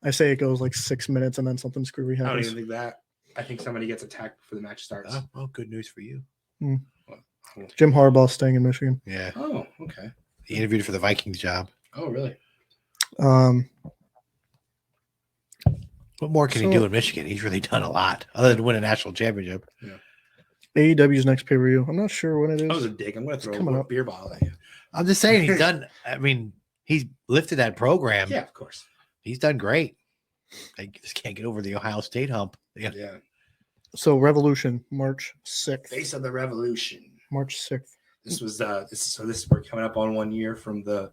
Speaker 2: I say it goes like 6 minutes and then something screwy
Speaker 3: I don't
Speaker 2: happens.
Speaker 3: even think that. I think somebody gets attacked before the match starts.
Speaker 4: Oh, well, good news for you.
Speaker 2: Jim Harbaugh's staying in Michigan.
Speaker 4: Yeah,
Speaker 3: Oh, okay.
Speaker 4: he interviewed for the Vikings job.
Speaker 3: Oh, really?
Speaker 4: What more can he
Speaker 2: So-
Speaker 4: do in Michigan? He's really done a lot, other than win a national championship.
Speaker 2: AEW's next pay-per-view. I'm not sure when it
Speaker 3: That was a
Speaker 2: is.
Speaker 3: dig. I'm going to throw
Speaker 2: coming
Speaker 3: a
Speaker 2: up.
Speaker 3: beer bottle at you.
Speaker 4: I'm just saying he's done. I mean, he's lifted that program.
Speaker 3: Yeah, of course.
Speaker 4: He's done great. They just can't get over the Ohio State hump. Yeah.
Speaker 3: Yeah.
Speaker 2: So Revolution, March 6th.
Speaker 3: Face of the Revolution.
Speaker 2: March 6th.
Speaker 3: This was we're coming up on 1 year from the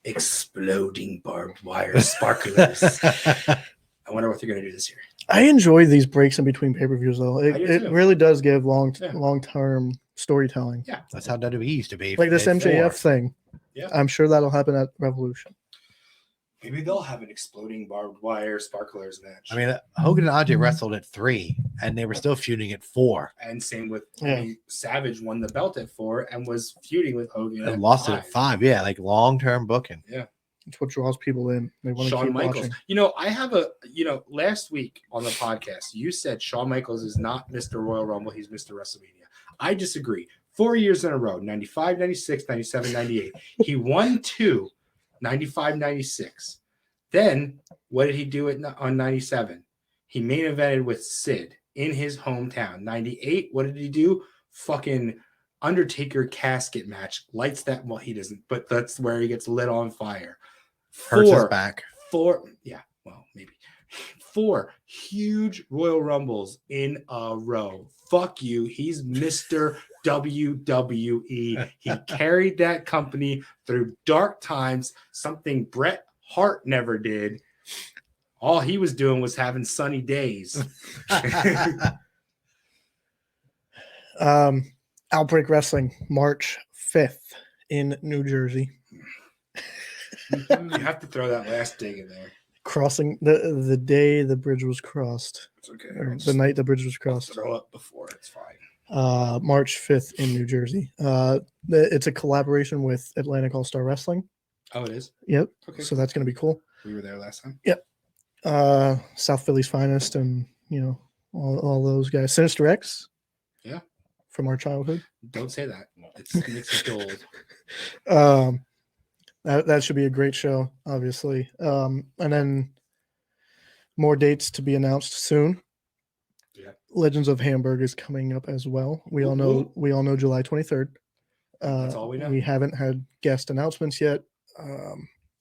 Speaker 3: exploding barbed wire sparklers. I wonder what they're going to do this year.
Speaker 2: I enjoy these breaks in between pay-per-views though.
Speaker 3: I do
Speaker 2: It
Speaker 3: too.
Speaker 2: really does give
Speaker 3: Yeah.
Speaker 2: long-term storytelling.
Speaker 3: Yeah.
Speaker 4: That's how WWE used to be.
Speaker 2: Like this
Speaker 4: They had
Speaker 2: MJF
Speaker 4: four.
Speaker 2: thing.
Speaker 3: Yeah.
Speaker 2: I'm sure that'll happen at Revolution.
Speaker 3: Maybe they'll have an exploding barbed wire sparklers match.
Speaker 4: I mean, Hogan and Andre wrestled at 3, and they were still feuding at 4,
Speaker 3: and same with
Speaker 2: Yeah.
Speaker 3: Savage won the belt at 4 and was feuding with Hogan
Speaker 4: and
Speaker 3: at
Speaker 4: lost it at 5. Yeah, like long-term booking.
Speaker 2: It's what draws people in. They want to
Speaker 3: Shawn
Speaker 2: keep
Speaker 3: Michaels.
Speaker 2: watching.
Speaker 3: You know, I have last week on the podcast, you said Shawn Michaels is not Mr. Royal Rumble, he's Mr. WrestleMania. I disagree. 4 years in a row, 95, 96, 97, 98. He won 2, 95, 96. Then what did he do on 97? He main evented with Sid in his hometown. 98, what did he do? Fucking Undertaker casket match. Lights that, well, he doesn't, but that's where he gets lit on fire.
Speaker 4: Hurts his back.
Speaker 3: 4, yeah, well, maybe 4 huge Royal Rumbles in a row. Fuck you. He's Mr. WWE. He carried that company through dark times, something Bret Hart never did. All he was doing was having sunny days.
Speaker 2: Outbreak Wrestling, March 5th in New Jersey.
Speaker 3: You have to throw that last dig in there.
Speaker 2: Crossing the day the bridge was crossed,
Speaker 3: It's okay.
Speaker 2: or the night the bridge was crossed.
Speaker 3: Throw up before. It's fine.
Speaker 2: March 5th in New Jersey. It's a collaboration with Atlantic All Star Wrestling.
Speaker 3: Oh, it is?
Speaker 2: Yep.
Speaker 3: Okay.
Speaker 2: So that's going to be cool.
Speaker 3: We were there last time.
Speaker 2: South Philly's finest, and all those guys. Sinister X.
Speaker 3: Yeah.
Speaker 2: From our childhood.
Speaker 3: Don't say that. It makes me feel old.
Speaker 2: That should be a great show, obviously. And then more dates to be announced soon.
Speaker 3: Yeah.
Speaker 2: Legends of Hamburg is coming up as well. We all know July 23rd.
Speaker 3: That's all we know.
Speaker 2: We haven't had guest announcements yet.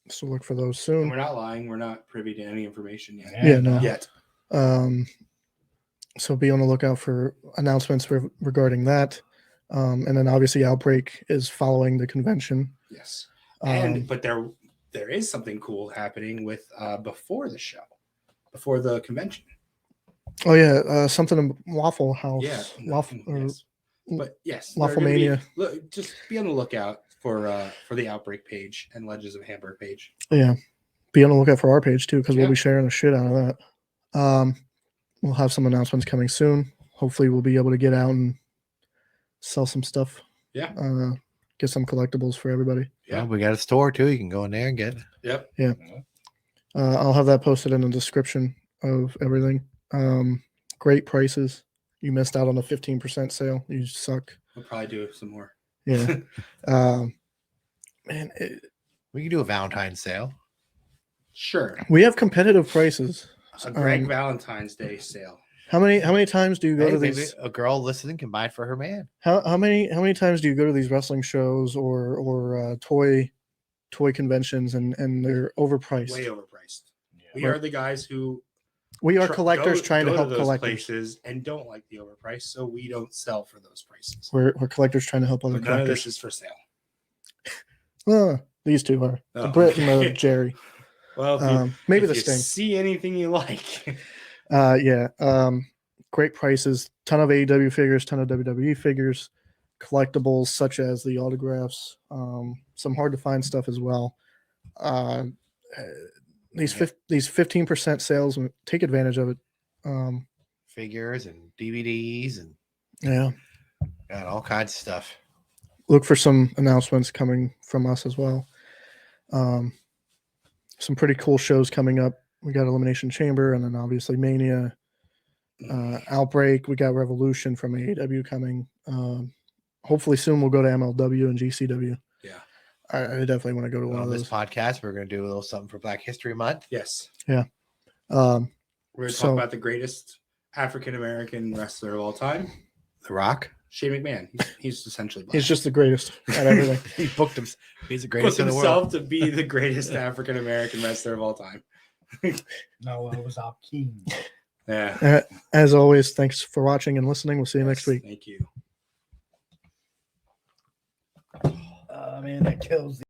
Speaker 2: So look for those soon.
Speaker 3: And we're not lying. We're not privy to any information yet.
Speaker 2: Yeah, no.
Speaker 3: Yet.
Speaker 2: So be on the lookout for announcements regarding that. And then obviously Outbreak is following the convention.
Speaker 3: Yes. But there is something cool happening with before the show, before the convention.
Speaker 2: Oh yeah, something in Waffle House.
Speaker 3: Yeah.
Speaker 2: Yes.
Speaker 3: But yes,
Speaker 2: Waffle Mania.
Speaker 3: Just be on the lookout for the Outbreak page and Legends of Hamburg page.
Speaker 2: Yeah. Be on the lookout for our page too, because we'll
Speaker 3: Yeah.
Speaker 2: be sharing the shit out of that. We'll have some announcements coming soon. Hopefully we'll be able to get out and sell some stuff.
Speaker 3: Yeah.
Speaker 2: Get some collectibles for everybody.
Speaker 3: Yeah.
Speaker 4: Well, we got a store too. You can go in there and get it.
Speaker 3: Yep.
Speaker 2: Yeah. I'll have that posted in the description of everything. Great prices. You missed out on the 15% sale. You suck.
Speaker 3: We'll probably do some more.
Speaker 2: Yeah. Man,
Speaker 4: We can do a Valentine's sale.
Speaker 3: Sure.
Speaker 2: we have competitive prices.
Speaker 3: A Greg Valentine's Day sale.
Speaker 2: How many times do you go
Speaker 4: Hey,
Speaker 2: to
Speaker 4: maybe
Speaker 2: these?
Speaker 4: a girl listening can buy it for her man.
Speaker 2: How many times do you go to these wrestling shows or toy conventions and they're overpriced?
Speaker 3: Way overpriced.
Speaker 5: Yeah.
Speaker 3: We are the guys who
Speaker 2: We are collectors trying to
Speaker 3: go
Speaker 2: help
Speaker 3: those
Speaker 2: collectors.
Speaker 3: places and don't like the overprice, so we don't sell for those prices.
Speaker 2: We're collectors trying to help other
Speaker 3: But none of
Speaker 2: collectors.
Speaker 3: this is for sale.
Speaker 2: These two are the
Speaker 3: Oh,
Speaker 2: Brit and
Speaker 3: okay.
Speaker 2: the Jerry.
Speaker 3: Well,
Speaker 2: Maybe
Speaker 3: if
Speaker 2: the
Speaker 3: you
Speaker 2: Sting.
Speaker 3: see anything you like.
Speaker 2: Yeah. Great prices. Ton of AEW figures, ton of WWE figures, collectibles such as the autographs. Some hard to find stuff as well. These 15% sales, take advantage of it.
Speaker 4: Figures and DVDs and
Speaker 2: Yeah.
Speaker 4: got all kinds of stuff.
Speaker 2: Look for some announcements coming from us as well. Some pretty cool shows coming up. We got Elimination Chamber, and then obviously Mania, Outbreak. We got Revolution from AEW coming. Hopefully soon we'll go to MLW and GCW.
Speaker 3: Yeah.
Speaker 2: I definitely want to go to one
Speaker 4: On
Speaker 2: of
Speaker 4: this
Speaker 2: those.
Speaker 4: podcast, we're going to do a little something for Black History Month.
Speaker 3: Yes.
Speaker 2: Um,
Speaker 3: We're going to
Speaker 2: So-
Speaker 3: talk about the greatest African American wrestler of all time,
Speaker 4: The Rock.
Speaker 3: Shane McMahon. He's essentially black.
Speaker 2: he's just the greatest at everything.
Speaker 4: He booked him. He's the
Speaker 3: put
Speaker 4: greatest in the world.
Speaker 3: himself to be the greatest African American wrestler of all time.
Speaker 5: No, it was our king.
Speaker 3: Yeah.
Speaker 2: As always, thanks for watching and listening. We'll see you next
Speaker 3: Yes,
Speaker 2: week.
Speaker 3: Thank you.
Speaker 5: Man, that kills the